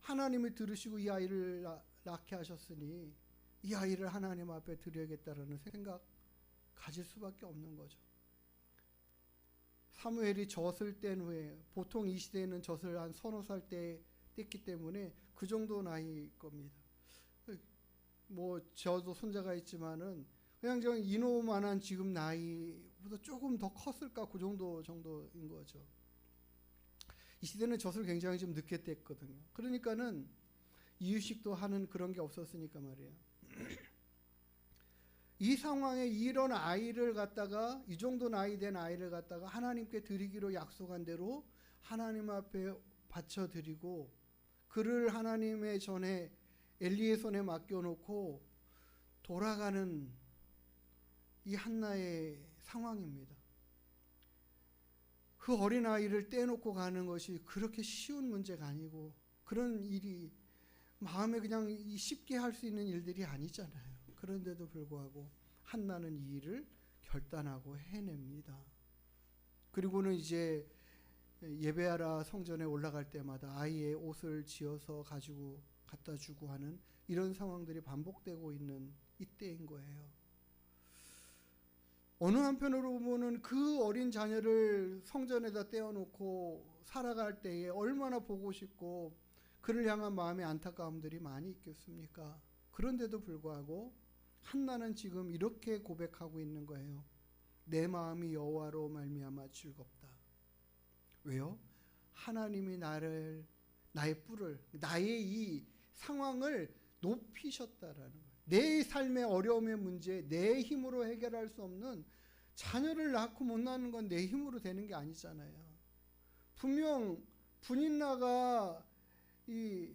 하나님이 들으시고 이 아이를 낳게 하셨으니 이 아이를 하나님 앞에 드려야겠다라는 생각 가질 수밖에 없는 거죠. 사무엘이 젖을 뗀 후에, 보통 이 시대에는 젖을 한 서너 살 때 뗐기 때문에 그 정도 나이일 겁니다. 뭐 저도 손자가 있지만은 그냥 저 이노만한 지금 나이보다 조금 더 컸을까 그 정도인 거죠. 이 시대는 젖을 굉장히 좀 늦게 뗐거든요. 그러니까는 이유식도 하는 그런 게 없었으니까 말이에요. 이 상황에 이런 아이를 갖다가 이 정도 나이 된 아이를 갖다가 하나님께 드리기로 약속한 대로 하나님 앞에 바쳐드리고 그를 하나님의 전에 엘리의 손에 맡겨놓고 돌아가는 이 한나의 상황입니다. 그 어린아이를 떼놓고 가는 것이 그렇게 쉬운 문제가 아니고 그런 일이 마음에 그냥 쉽게 할 수 있는 일들이 아니잖아요. 그런데도 불구하고 한나는 이 일을 결단하고 해냅니다. 그리고는 이제 예배하라 성전에 올라갈 때마다 아이의 옷을 지어서 가지고 갖다 주고 하는 이런 상황들이 반복되고 있는 이때인 거예요. 어느 한편으로 보면은 그 어린 자녀를 성전에다 떼어놓고 살아갈 때에 얼마나 보고 싶고 그를 향한 마음의 안타까움들이 많이 있겠습니까? 그런데도 불구하고 한나는 지금 이렇게 고백하고 있는 거예요. 내 마음이 여호와로 말미암아 즐겁다. 왜요? 하나님이 나의 뿔을, 나의 이 상황을 높이셨다라는 거예요. 내 삶의 어려움의 문제, 내 힘으로 해결할 수 없는 자녀를 낳고 못 낳는 건 내 힘으로 되는 게 아니잖아요. 분명 분인나가 이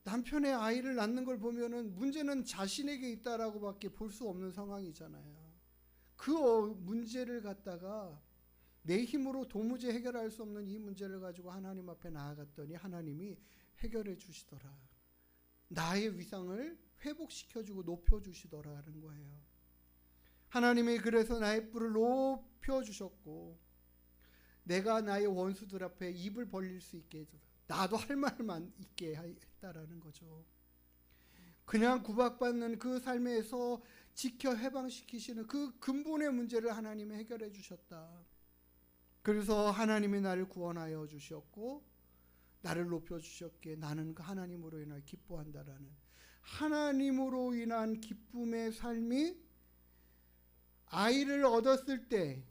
남편의 아이를 낳는 걸 보면은 문제는 자신에게 있다라고밖에 볼 수 없는 상황이잖아요. 그 문제를 갖다가 내 힘으로 도무지 해결할 수 없는 이 문제를 가지고 하나님 앞에 나아갔더니 하나님이 해결해 주시더라. 나의 위상을 회복시켜주고 높여주시더라는 거예요. 하나님이 그래서 나의 뿔을 높여주셨고 내가 나의 원수들 앞에 입을 벌릴 수 있게 해주라. 나도 할 말만 있게 했다라는 거죠. 그냥 구박받는 그 삶에서 지켜 해방시키시는 그 근본의 문제를 하나님이 해결해 주셨다. 그래서 하나님이 나를 구원하여 주셨고 나를 높여주셨기에 나는 그 하나님으로 인하여 기뻐한다라는 하나님으로 인한 기쁨의 삶이 아이를 얻었을 때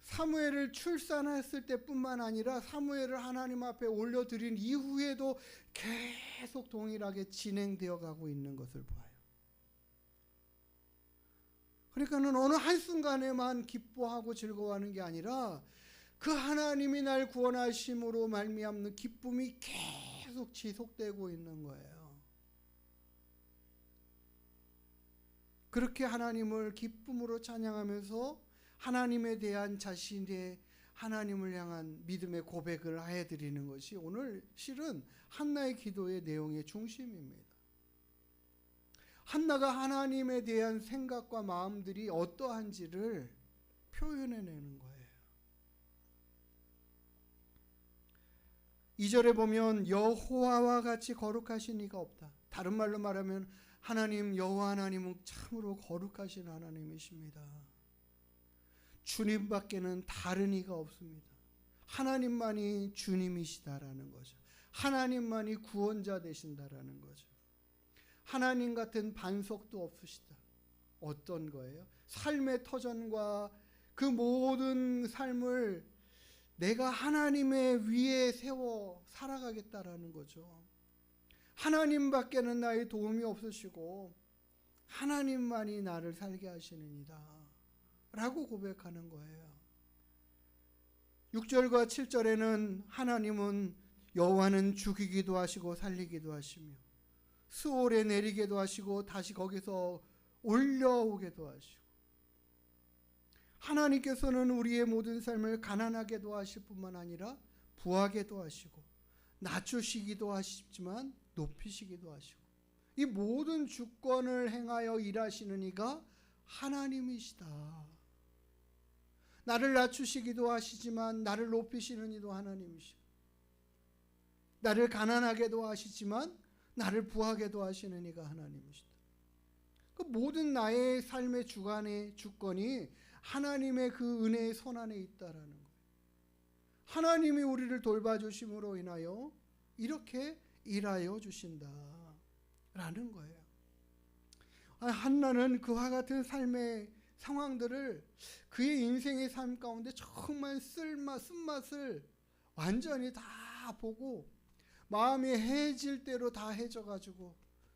사무엘을 출산했을 때뿐만 아니라 사무엘을 하나님 앞에 올려드린 이후에도 계속 동일하게 진행되어 가고 있는 것을 보아요. 그러니까는 어느 한순간에만 기뻐하고 즐거워하는 게 아니라 그 하나님이 날 구원하심으로 말미암는 기쁨이 계속 지속되고 있는 거예요. 그렇게 하나님을 기쁨으로 찬양하면서 하나님에 대한 자신의 하나님을 향한 믿음의 고백을 해드리는 것이 오늘 실은 한나의 기도의 내용의 중심입니다. 한나가 하나님에 대한 생각과 마음들이 어떠한지를 표현해내는 거예요. 2절에 보면 여호와와 같이 거룩하신 이가 없다. 다른 말로 말하면 하나님 여호와 하나님은 참으로 거룩하신 하나님이십니다. 주님밖에는 다른 이가 없습니다. 하나님만이 주님이시다라는 거죠. 하나님만이 구원자 되신다라는 거죠. 하나님 같은 반석도 없으시다. 어떤 거예요? 삶의 터전과 그 모든 삶을 내가 하나님의 위에 세워 살아가겠다라는 거죠. 하나님밖에는 나의 도움이 없으시고 하나님만이 나를 살게 하시느니라 라고 고백하는 거예요. 6절과 7절에는 하나님은 여호와는 죽이기도 하시고 살리기도 하시며 수월에 내리게도 하시고 다시 거기서 올려오게도 하시고, 하나님께서는 우리의 모든 삶을 가난하게도 하실 뿐만 아니라 부하게도 하시고 낮추시기도 하시지만 높이시기도 하시고, 이 모든 주권을 행하여 일하시는 이가 하나님이시다. 나를 낮추시기도 하시지만 나를 높이시는 이도 하나님이시고, 나를 가난하게도 하시지만 나를 부하게도 하시는 이가 하나님이시다. 그 모든 나의 삶의 주관의 주권이 하나님의 그 은혜의 손 안에 있다라는 거예요. 하나님이 우리를 돌봐주심으로 인하여 이렇게 일하여 주신다라는 거예요. 한나는 그와 같은 삶의 상황들을 그의 인생의 삶 가운데 정말 쓴맛을 완전히 다 보고 마음이 해질 대로 다 해져가지고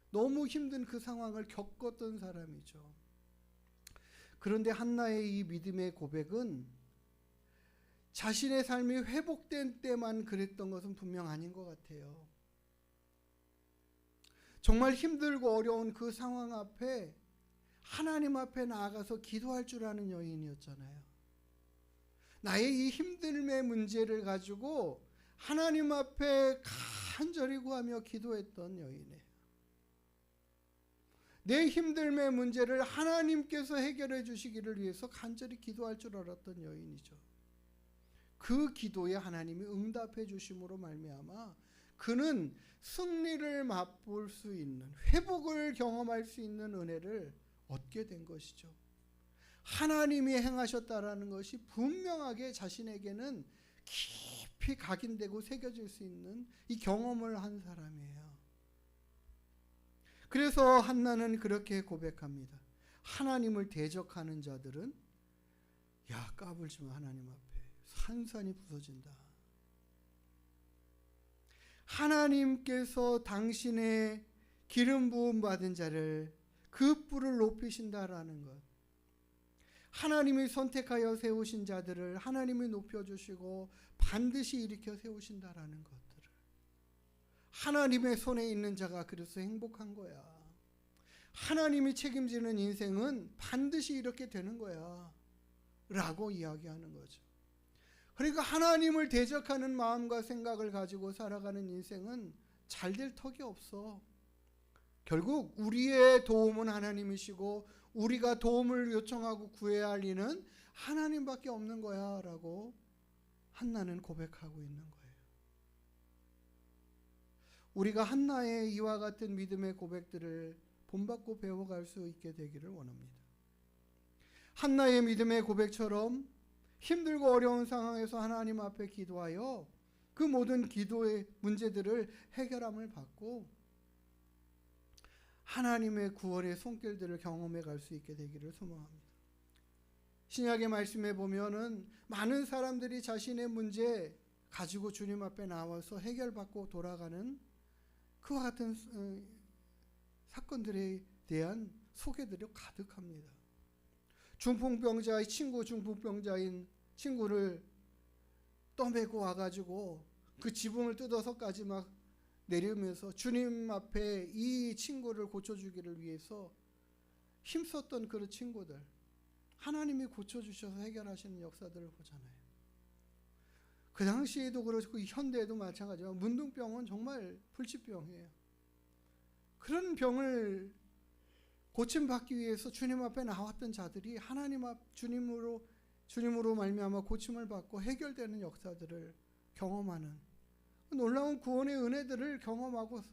너무 힘든 그 상황을 겪었던 사람이죠. 그런데 한나의 이 믿음의 고백은 자신의 삶이 회복된 때만 그랬던 것은 분명 아닌 것 같아요. 정말 힘들고 어려운 그 상황 앞에 하나님 앞에 나아가서 기도할 줄 아는 여인이었잖아요. 나의 이 힘듦의 문제를 가지고 하나님 앞에 간절히 구하며 기도했던 여인이에요. 내 힘듦의 문제를 하나님께서 해결해 주시기를 위해서 간절히 기도할 줄 알았던 여인이죠. 그 기도에 하나님이 응답해 주심으로 말미암아 그는 승리를 맛볼 수 있는, 회복을 경험할 수 있는 은혜를 얻게 된 것이죠. 하나님이 행하셨다라는 것이 분명하게 자신에게는 깊이 각인되고 새겨질 수 있는 이 경험을 한 사람이에요. 그래서 한나는 그렇게 고백합니다. 하나님을 대적하는 자들은 까불지 마. 하나님 앞에 산산이 부서진다. 하나님께서 당신의 기름 부음 받은 자를 그 뿔을 높이신다라는 것, 하나님이 선택하여 세우신 자들을 하나님이 높여주시고 반드시 일으켜 세우신다라는 것들을, 하나님의 손에 있는 자가 그래서 행복한 거야. 하나님이 책임지는 인생은 반드시 이렇게 되는 거야 라고 이야기하는 거죠. 그러니까 하나님을 대적하는 마음과 생각을 가지고 살아가는 인생은 잘 될 턱이 없어. 결국 우리의 도움은 하나님이시고 우리가 도움을 요청하고 구해야 할 이는 하나님밖에 없는 거야 라고 한나는 고백하고 있는 거예요. 우리가 한나의 이와 같은 믿음의 고백들을 본받고 배워갈 수 있게 되기를 원합니다. 한나의 믿음의 고백처럼 힘들고 어려운 상황에서 하나님 앞에 기도하여 그 모든 기도의 문제들을 해결함을 받고 하나님의 구원의 손길들을 경험해 갈 수 있게 되기를 소망합니다. 신약의 말씀에 보면은 많은 사람들이 자신의 문제 가지고 주님 앞에 나와서 해결받고 돌아가는 그와 같은 사건들에 대한 소개들이 가득합니다. 중풍병자의 친구, 중풍병자인 친구를 떠매고 와가지고 그 지붕을 뜯어서까지 막 내리면서 주님 앞에 이 친구를 고쳐주기를 위해서 힘썼던 그런 친구들, 하나님이 고쳐주셔서 해결하시는 역사들을 보잖아요. 그 당시에도 그렇고 현대에도 마찬가지지만 문둥병은 정말 불치병이에요. 그런 병을 고침받기 위해서 주님 앞에 나왔던 자들이 하나님 앞 주님으로 말미암아 고침을 받고 해결되는 역사들을 경험하는 놀라운 구원의 은혜들을 경험하고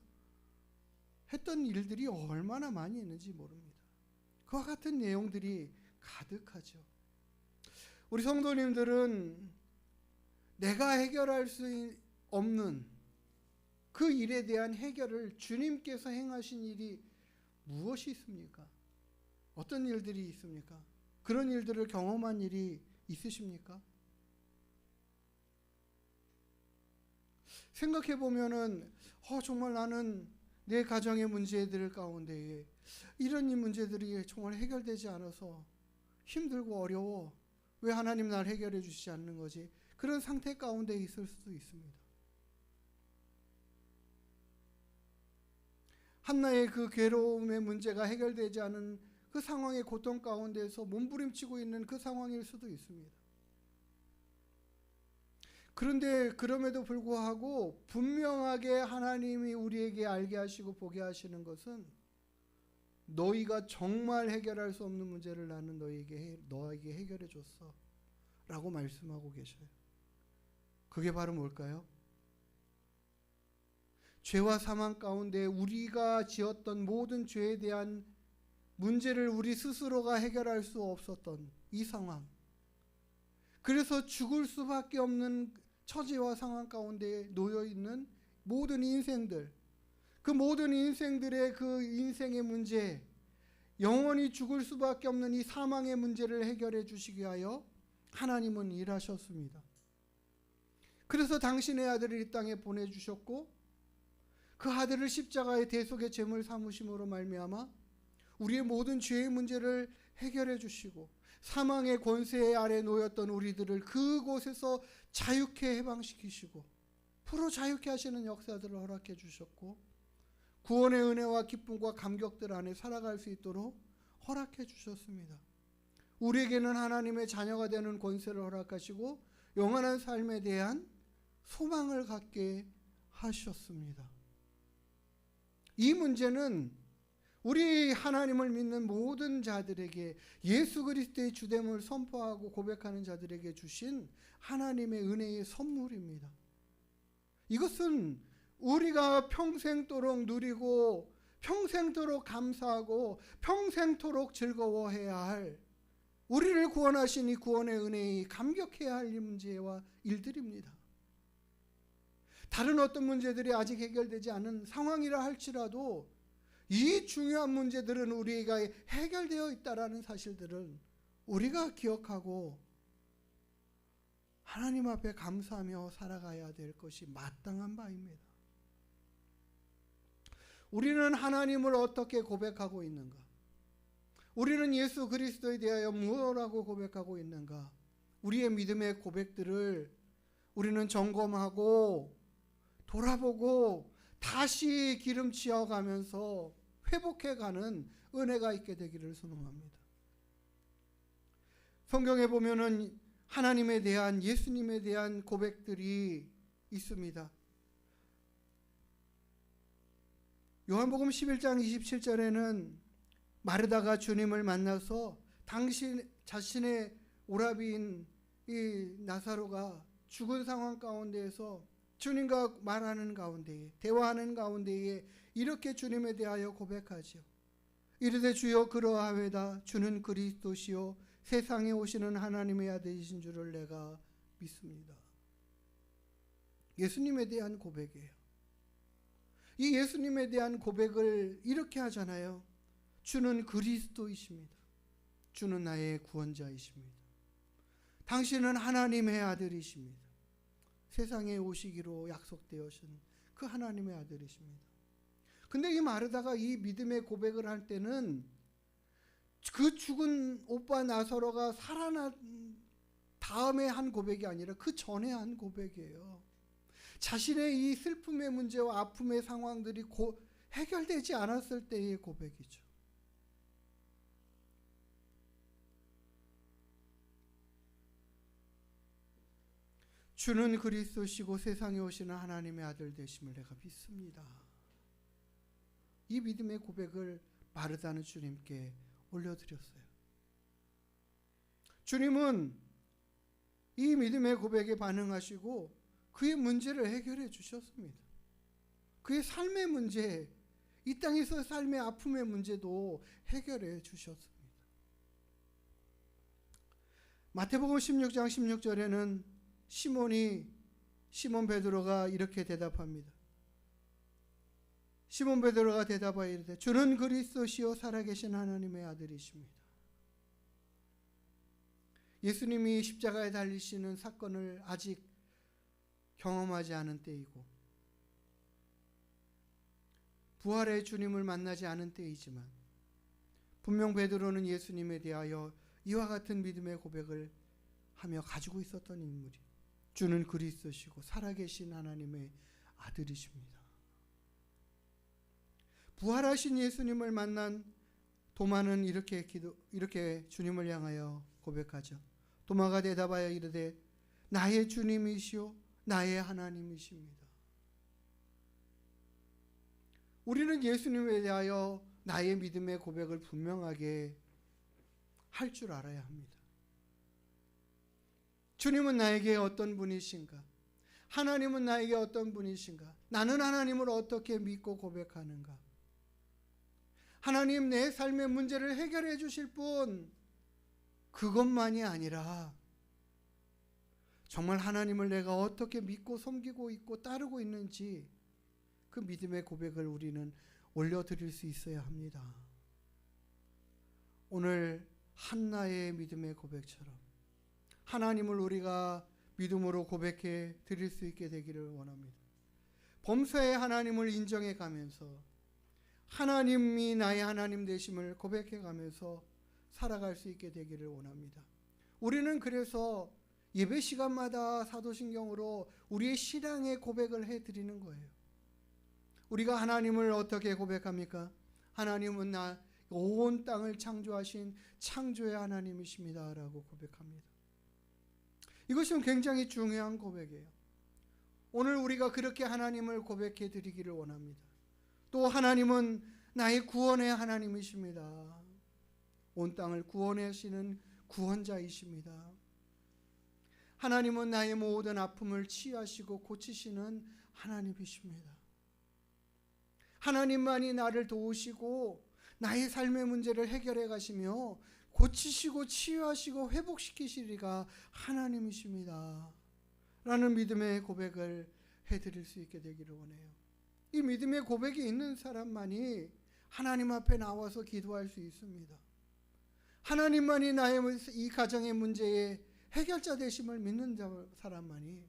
했던 일들이 얼마나 많이 있는지 모릅니다. 그와 같은 내용들이 가득하죠. 우리 성도님들은 내가 해결할 수 없는 그 일에 대한 해결을 주님께서 행하신 일이 무엇이 있습니까? 어떤 일들이 있습니까? 그런 일들을 경험한 일이 있으십니까? 생각해 보면은 정말 나는 내 가정의 문제들 가운데에 이런 이 문제들이 정말 해결되지 않아서 힘들고 어려워. 왜 하나님 날 해결해 주시지 않는 거지? 그런 상태 가운데 있을 수도 있습니다. 한나의 그 괴로움의 문제가 해결되지 않은 그 상황의 고통 가운데서 몸부림치고 있는 그 상황일 수도 있습니다. 그런데 그럼에도 불구하고 분명하게 하나님이 우리에게 알게 하시고 보게 하시는 것은 너희가 정말 해결할 수 없는 문제를 나는 너에게 해결해 줬어 라고 말씀하고 계셔요. 그게 바로 뭘까요? 죄와 사망 가운데 우리가 지었던 모든 죄에 대한 문제를 우리 스스로가 해결할 수 없었던 이 상황, 그래서 죽을 수밖에 없는 처지와 상황 가운데 놓여있는 모든 인생들, 그 모든 인생들의 그 인생의 문제, 영원히 죽을 수밖에 없는 이 사망의 문제를 해결해 주시기 위하여 하나님은 일하셨습니다. 그래서 당신의 아들을 이 땅에 보내주셨고 그 아들을 십자가의 대속의 제물 삼으심으로 말미암아 우리의 모든 죄의 문제를 해결해 주시고 사망의 권세 아래 놓였던 우리들을 그곳에서 자유케 해방시키시고 프로 자유케 하시는 역사들을 허락해 주셨고 구원의 은혜와 기쁨과 감격들 안에 살아갈 수 있도록 허락해 주셨습니다. 우리에게는 하나님의 자녀가 되는 권세를 허락하시고 영원한 삶에 대한 소망을 갖게 하셨습니다. 이 문제는 우리 하나님을 믿는 모든 자들에게 예수 그리스도의 주됨을 선포하고 고백하는 자들에게 주신 하나님의 은혜의 선물입니다. 이것은 우리가 평생도록 누리고 평생도록 감사하고 평생토록 즐거워해야 할, 우리를 구원하신 이 구원의 은혜에 감격해야 할 문제와 일들입니다. 다른 어떤 문제들이 아직 해결되지 않은 상황이라 할지라도 이 중요한 문제들은 우리가 해결되어 있다라는 사실들은 우리가 기억하고 하나님 앞에 감사하며 살아가야 될 것이 마땅한 바입니다. 우리는 하나님을 어떻게 고백하고 있는가? 우리는 예수 그리스도에 대하여 무엇이라고 고백하고 있는가? 우리의 믿음의 고백들을 우리는 점검하고 돌아보고 다시 기름치어 가면서 회복해가는 은혜가 있게 되기를 소망합니다. 성경에 보면은 하나님에 대한, 예수님에 대한 고백들이 있습니다. 요한복음 11장 27절에는 마르다가 주님을 만나서 당신 자신의 오라비인 이 나사로가 죽은 상황 가운데에서 주님과 말하는 가운데에, 대화하는 가운데에 이렇게 주님에 대하여 고백하지요. 이르되 주여 그러하외다. 주는 그리스도시요 세상에 오시는 하나님의 아들이신 줄을 내가 믿습니다. 예수님에 대한 고백이에요. 이 예수님에 대한 고백을 이렇게 하잖아요. 주는 그리스도이십니다. 주는 나의 구원자이십니다. 당신은 하나님의 아들이십니다. 세상에 오시기로 약속되어진 그 하나님의 아들이십니다. 근데 이 마르다가 이 믿음의 고백을 할 때는 그 죽은 오빠 나사로가 살아난 다음에 한 고백이 아니라 그 전에 한 고백이에요. 자신의 이 슬픔의 문제와 아픔의 상황들이 해결되지 않았을 때의 고백이죠. 주는 그리스도시고 세상에 오시는 하나님의 아들 되심을 내가 믿습니다. 이 믿음의 고백을 마르다는 주님께 올려드렸어요. 주님은 이 믿음의 고백에 반응하시고 그의 문제를 해결해 주셨습니다. 그의 삶의 문제, 이 땅에서 삶의 아픔의 문제도 해결해 주셨습니다. 마태복음 16장 16절에는 시몬 베드로가 이렇게 대답합니다. 시몬 베드로가 대답하여 이르되 주는 그리스도시요 살아계신 하나님의 아들이십니다. 예수님이 십자가에 달리시는 사건을 아직 경험하지 않은 때이고 부활의 주님을 만나지 않은 때이지만 분명 베드로는 예수님에 대하여 이와 같은 믿음의 고백을 하며 가지고 있었던 인물이 주는 그리스도시고 살아계신 하나님의 아들이십니다. 부활하신 예수님을 만난 도마는 이렇게 주님을 향하여 고백하죠. 도마가 대답하여 이르되 나의 주님이시오 나의 하나님이십니다. 우리는 예수님에 대하여 나의 믿음의 고백을 분명하게 할 줄 알아야 합니다. 주님은 나에게 어떤 분이신가? 하나님은 나에게 어떤 분이신가? 나는 하나님을 어떻게 믿고 고백하는가? 하나님 내 삶의 문제를 해결해 주실 분, 그것만이 아니라 정말 하나님을 내가 어떻게 믿고 섬기고 있고 따르고 있는지 그 믿음의 고백을 우리는 올려드릴 수 있어야 합니다. 오늘 한나의 믿음의 고백처럼 하나님을 우리가 믿음으로 고백해 드릴 수 있게 되기를 원합니다. 범사의 하나님을 인정해 가면서 하나님이 나의 하나님 되심을 고백해 가면서 살아갈 수 있게 되기를 원합니다. 우리는 그래서 예배 시간마다 사도신경으로 우리의 신앙의 고백을 해드리는 거예요. 우리가 하나님을 어떻게 고백합니까? 하나님은 온 땅을 창조하신 창조의 하나님이십니다 라고 고백합니다. 이것은 굉장히 중요한 고백이에요. 오늘 우리가 그렇게 하나님을 고백해 드리기를 원합니다. 또 하나님은 나의 구원의 하나님이십니다. 온 땅을 구원하시는 구원자이십니다. 하나님은 나의 모든 아픔을 치유하시고 고치시는 하나님이십니다. 하나님만이 나를 도우시고 나의 삶의 문제를 해결해 가시며 고치시고 치유하시고 회복시키시리가 하나님이십니다 라는 믿음의 고백을 해드릴 수 있게 되기를 원해요. 이 믿음의 고백이 있는 사람만이 하나님 앞에 나와서 기도할 수 있습니다. 하나님만이 나의 이 가정의 문제의 해결자 되심을 믿는 사람만이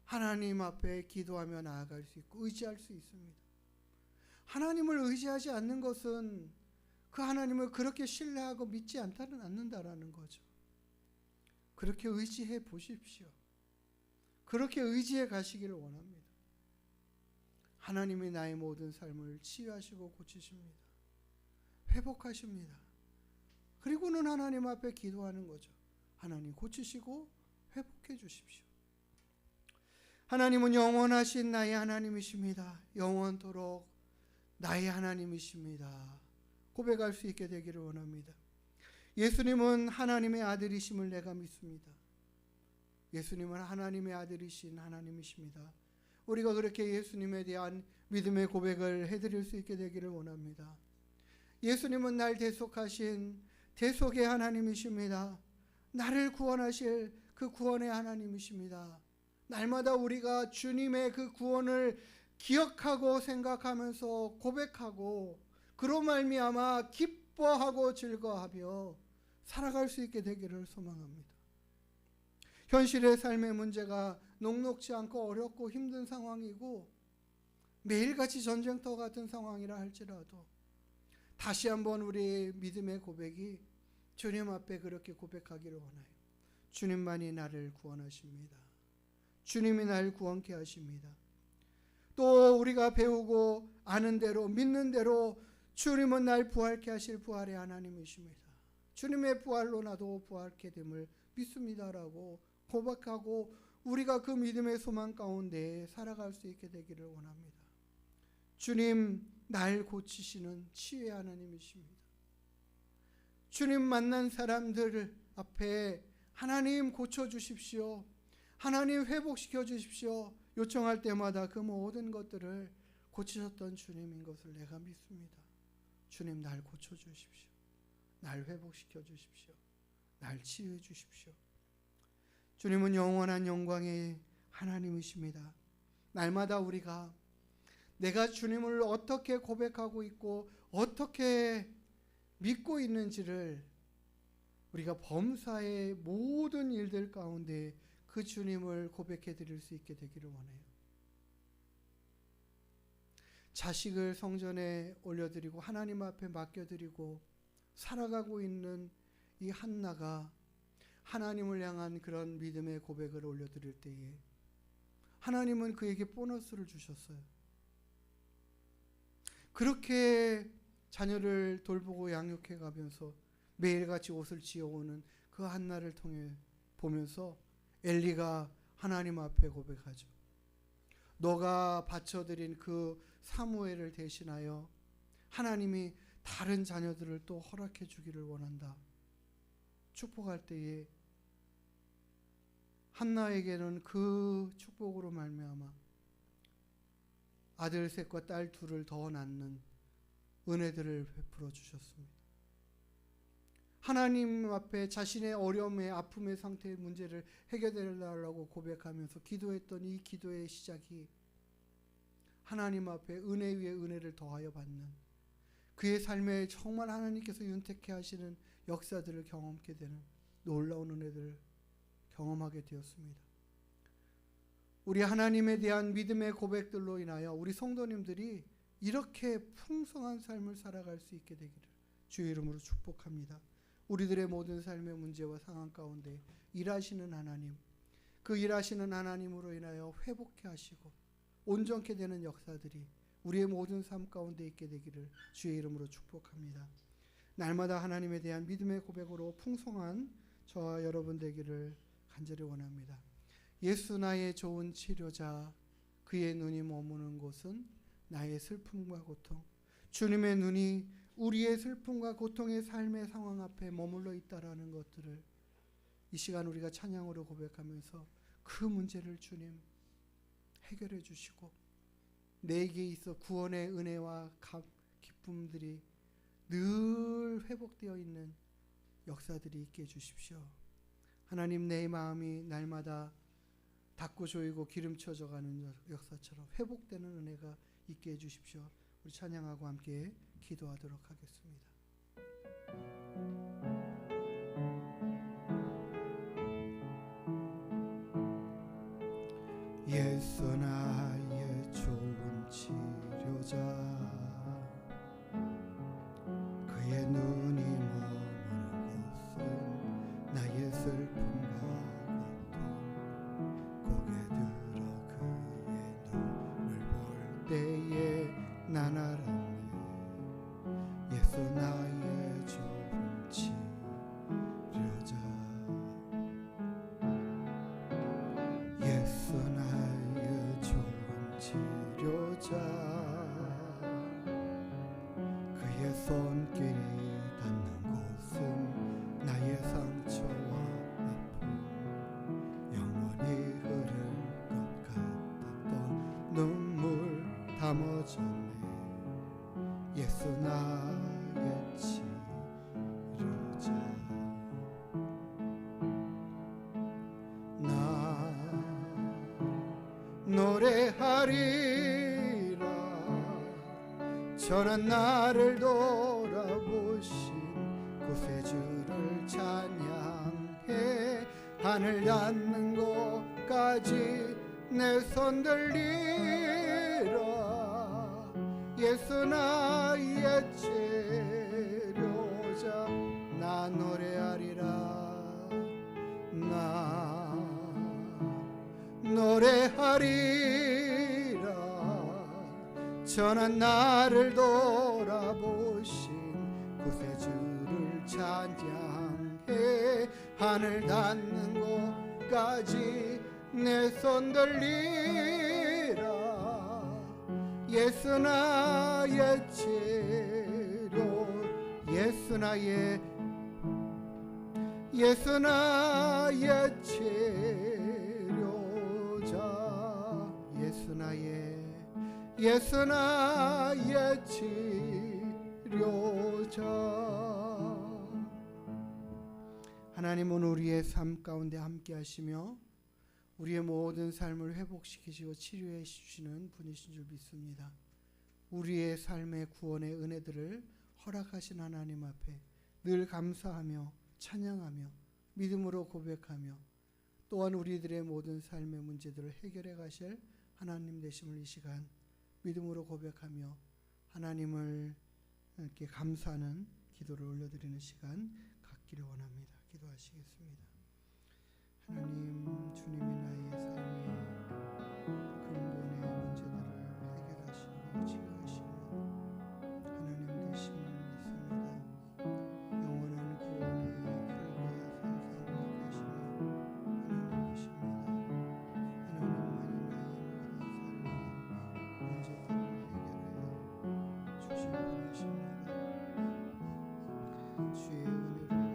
하나님 앞에 기도하며 나아갈 수 있고 의지할 수 있습니다. 하나님을 의지하지 않는 것은 그 하나님을 그렇게 신뢰하고 믿지 않는다라는 거죠. 그렇게 의지해 보십시오. 그렇게 의지해 가시기를 원합니다. 하나님이 나의 모든 삶을 치유하시고 고치십니다. 회복하십니다. 그리고는 하나님 앞에 기도하는 거죠. 하나님 고치시고 회복해 주십시오. 하나님은 영원하신 나의 하나님이십니다. 영원토록 나의 하나님이십니다. 고백할 수 있게 되기를 원합니다. 예수님은 하나님의 아들이심을 내가 믿습니다. 예수님은 하나님의 아들이신 하나님이십니다. 우리가 그렇게 예수님에 대한 믿음의 고백을 해드릴 수 있게 되기를 원합니다. 예수님은 날 대속하신 대속의 하나님이십니다. 나를 구원하실 그 구원의 하나님이십니다. 날마다 우리가 주님의 그 구원을 기억하고 생각하면서 고백하고 그로 말미암아 기뻐하고 즐거워하며 살아갈 수 있게 되기를 소망합니다. 현실의 삶의 문제가 녹록지 않고 어렵고 힘든 상황이고 매일같이 전쟁터 같은 상황이라 할지라도 다시 한번 우리의 믿음의 고백이 주님 앞에 그렇게 고백하기를 원해요. 주님만이 나를 구원하십니다. 주님이 나를 구원케 하십니다. 또 우리가 배우고 아는 대로 믿는 대로 주님은 날 부활케 하실 부활의 하나님이십니다. 주님의 부활로 나도 부활케 됨을 믿습니다라고 고백하고 우리가 그 믿음의 소망 가운데 살아갈 수 있게 되기를 원합니다. 주님 날 고치시는 치유의 하나님이십니다. 주님 만난 사람들 앞에 하나님 고쳐주십시오. 하나님 회복시켜 주십시오. 요청할 때마다 그 모든 것들을 고치셨던 주님인 것을 내가 믿습니다. 주님 날 고쳐주십시오. 날 회복시켜 주십시오. 날 치유해 주십시오. 주님은 영원한 영광의 하나님이십니다. 날마다 우리가 내가 주님을 어떻게 고백하고 있고 어떻게 믿고 있는지를 우리가 범사의 모든 일들 가운데 그 주님을 고백해 드릴 수 있게 되기를 원해요. 자식을 성전에 올려드리고 하나님 앞에 맡겨드리고 살아가고 있는 이 한나가 하나님을 향한 그런 믿음의 고백을 올려드릴 때에 하나님은 그에게 보너스를 주셨어요. 그렇게 자녀를 돌보고 양육해 가면서 매일같이 옷을 지어오는 그 한나를 통해 보면서 엘리가 하나님 앞에 고백하죠. 너가 바쳐드린 그 사무엘을 대신하여 하나님이 다른 자녀들을 또 허락해 주기를 원한다. 축복할 때에 한나에게는 그 축복으로 말미암아 아들 셋과 딸 둘을 더 낳는 은혜들을 베풀어 주셨습니다. 하나님 앞에 자신의 어려움의 아픔의 상태의 문제를 해결해 달라고 고백하면서 기도했던 이 기도의 시작이 하나님 앞에 은혜 위에 은혜를 더하여 받는 그의 삶에 정말 하나님께서 윤택해 하시는 역사들을 경험하게 되는 놀라운 은혜들을 경험하게 되었습니다. 우리 하나님에 대한 믿음의 고백들로 인하여 우리 성도님들이 이렇게 풍성한 삶을 살아갈 수 있게 되기를 주의 이름으로 축복합니다. 우리들의 모든 삶의 문제와 상황 가운데 일하시는 하나님, 그 일하시는 하나님으로 인하여 회복해 하시고 온전케 되는 역사들이 우리의 모든 삶 가운데 있게 되기를 주의 이름으로 축복합니다. 날마다 하나님에 대한 믿음의 고백으로 풍성한 저와 여러분 되기를 간절히 원합니다. 예수 나의 좋은 치료자, 그의 눈이 머무는 곳은 나의 슬픔과 고통, 주님의 눈이 우리의 슬픔과 고통의 삶의 상황 앞에 머물러 있다라는 것들을 이 시간 우리가 찬양으로 고백하면서 그 문제를 주님 해결해 주시고 내게 있어 구원의 은혜와 기쁨들이 늘 회복되어 있는 역사들이 있게 해주십시오. 하나님, 내 마음이 날마다 닦고 조이고 기름쳐져 가는 역사처럼 회복되는 은혜가 있게 해주십시오. 우리 찬양하고 함께 기도하도록 하겠습니다. 예수 나의 좋은 치료자, 그의 눈이 머무는 곳은 나의 슬픔과 고통, 고개 들어 그의 눈을 볼 때에 난 알았네. 예수 나의 좋은 치료자, 예수 나의 좋은 치료자, 그의 손길이 닿는 곳은 나의 상처와 아픔, 영원히 흐를 것 같았던 눈물 담아줬네. 예수 나의 치료자, 나 노래하리라. 저는 나를 돌아보신 구세주를 찬양해 하늘 닿는 곳까지 내 손 들리라. 예수 나의 치료자, 나 노래하리라. 나 노래하리라. 저는 나를 돌아보신 구세주를 찬양해 하늘 닿는 곳까지 내 손 들리라. 예수 나의 치료, 예수 나의 치료자, 예수 나의 치료자. 하나님은 우리의 삶 가운데 함께 하시며 우리의 모든 삶을 회복시키시고 치료해 주시는 분이신 줄 믿습니다. 우리의 삶의 구원의 은혜들을 허락하신 하나님 앞에 늘 감사하며 찬양하며 믿음으로 고백하며 또한 우리들의 모든 삶의 문제들을 해결해 가실 하나님 되심을 이 시간 믿음으로 고백하며 하나님을 이렇게 감사하는 기도를 올려드리는 시간 갖기를 원합니다. 기도하시겠습니다. 하나님, 주님이 나의 삶의 근본의 문제들을 해결하시고 치유하시는 하나님 되심을 믿습니다. 영원한 구원의 불과 산상이 되시는 하나님 되십니다. 하나님만이 나의 모든 삶의 문제들을 해결하여 주실 분이십니다. 주의 은혜를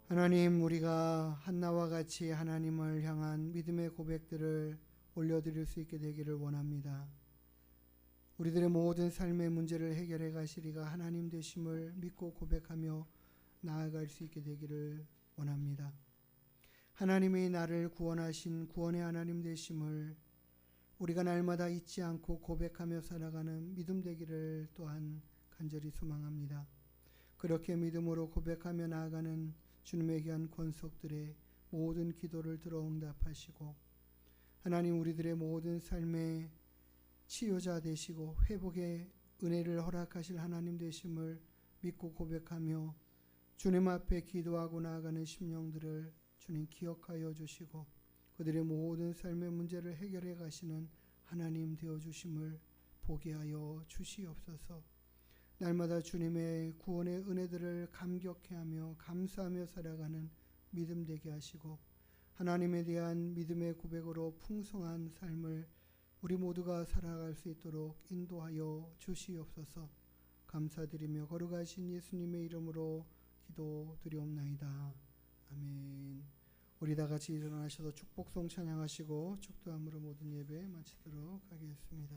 하나님, 우리가 한나와 같이 하나님을 향한 믿음의 고백들을 올려드릴 수 있게 되기를 원합니다. 우리들의 모든 삶의 문제를 해결해 가시리가 하나님 되심을 믿고 고백하며 나아갈 수 있게 되기를 원합니다. 하나님이 나를 구원하신 구원의 하나님 되심을 우리가 날마다 잊지 않고 고백하며 살아가는 믿음 되기를 또한 간절히 소망합니다. 그렇게 믿음으로 고백하며 나아가는 주님에 귀한 권속들의 모든 기도를 들어 응답하시고 하나님 우리들의 모든 삶의 치유자 되시고 회복의 은혜를 허락하실 하나님 되심을 믿고 고백하며 주님 앞에 기도하고 나아가는 심령들을 주님 기억하여 주시고 그들의 모든 삶의 문제를 해결해 가시는 하나님 되어 주심을 보게 하여 주시옵소서. 날마다 주님의 구원의 은혜들을 감격해하며 감사하며 살아가는 믿음 되게 하시고 하나님에 대한 믿음의 고백으로 풍성한 삶을 우리 모두가 살아갈 수 있도록 인도하여 주시옵소서. 감사드리며 거룩하신 예수님의 이름으로 기도드리옵나이다. 아멘. 우리 다 같이 일어나셔서 축복송 찬양하시고 축도함으로 모든 예배 마치도록 하겠습니다.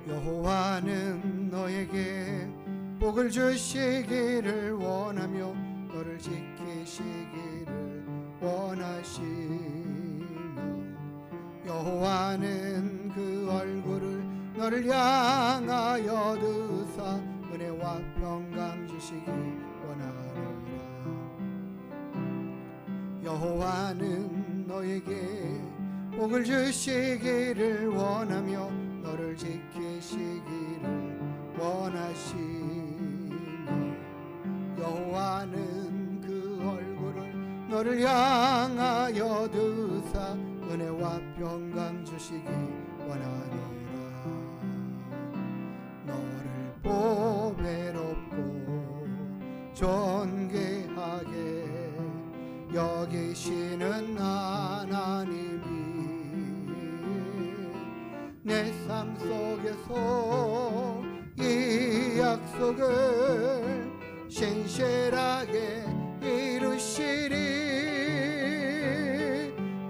여호와는 너에게 복을 주시기를 원하며 너를 지키시기를 원하시며 여호와는 그 얼굴을 너를 향하여 드사 은혜와 평강 주시기 원하노라. 여호와는 너에게 복을 주시기를 원하며 너를 지키시기를 원하시며 여호와는 그 얼굴을 너를 향하여 드사 은혜와 평강 주시기 원하노라. 너를 보배롭고 존귀하게 여기시는 하나님이 내 삶 속에서 이 약속을 신실하게 이루시리.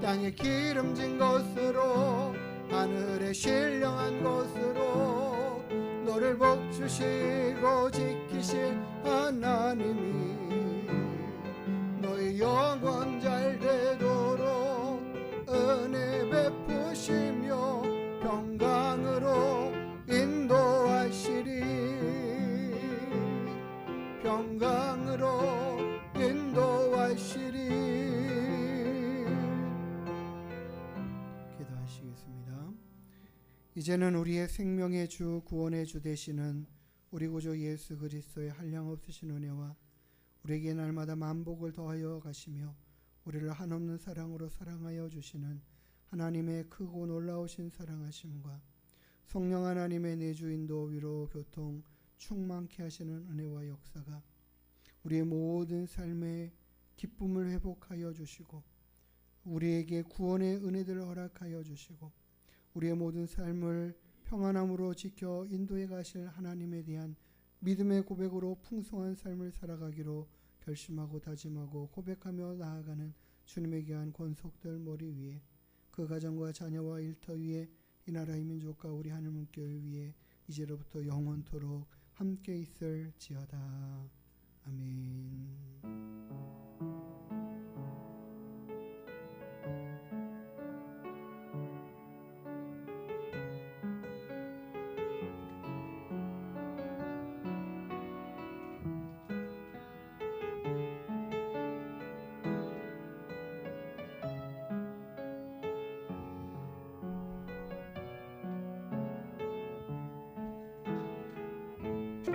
땅에 기름진 것으로 하늘에 신령한 것으로 너를 복주시고 지키실 하나님이 너의 영원 잘 되도록 은혜 베푸시며 평강으로 인도 평강으로 인도하시리. 기도하시겠습니다. 이제는 우리의 생명의 주 구원의 주 되시는 우리 구주 예수 그리스도의 한량없으신 은혜와 우리에게 날마다 만복을 더하여 가시며 우리를 한없는 사랑으로 사랑하여 주시는 하나님의 크고 놀라우신 사랑하심과 성령 하나님의 내주 인도 위로 교통 충만케 하시는 은혜와 역사가 우리의 모든 삶의 기쁨을 회복하여 주시고 우리에게 구원의 은혜들을 허락하여 주시고 우리의 모든 삶을 평안함으로 지켜 인도해 가실 하나님에 대한 믿음의 고백으로 풍성한 삶을 살아가기로 결심하고 다짐하고 고백하며 나아가는 주님의 귀한 권속들 머리 위에 그 가정과 자녀와 일터 위에 이 나라의 민족과 우리 하늘문교회 위에 이제로부터 영원토록 함께 있을지어다. 아멘.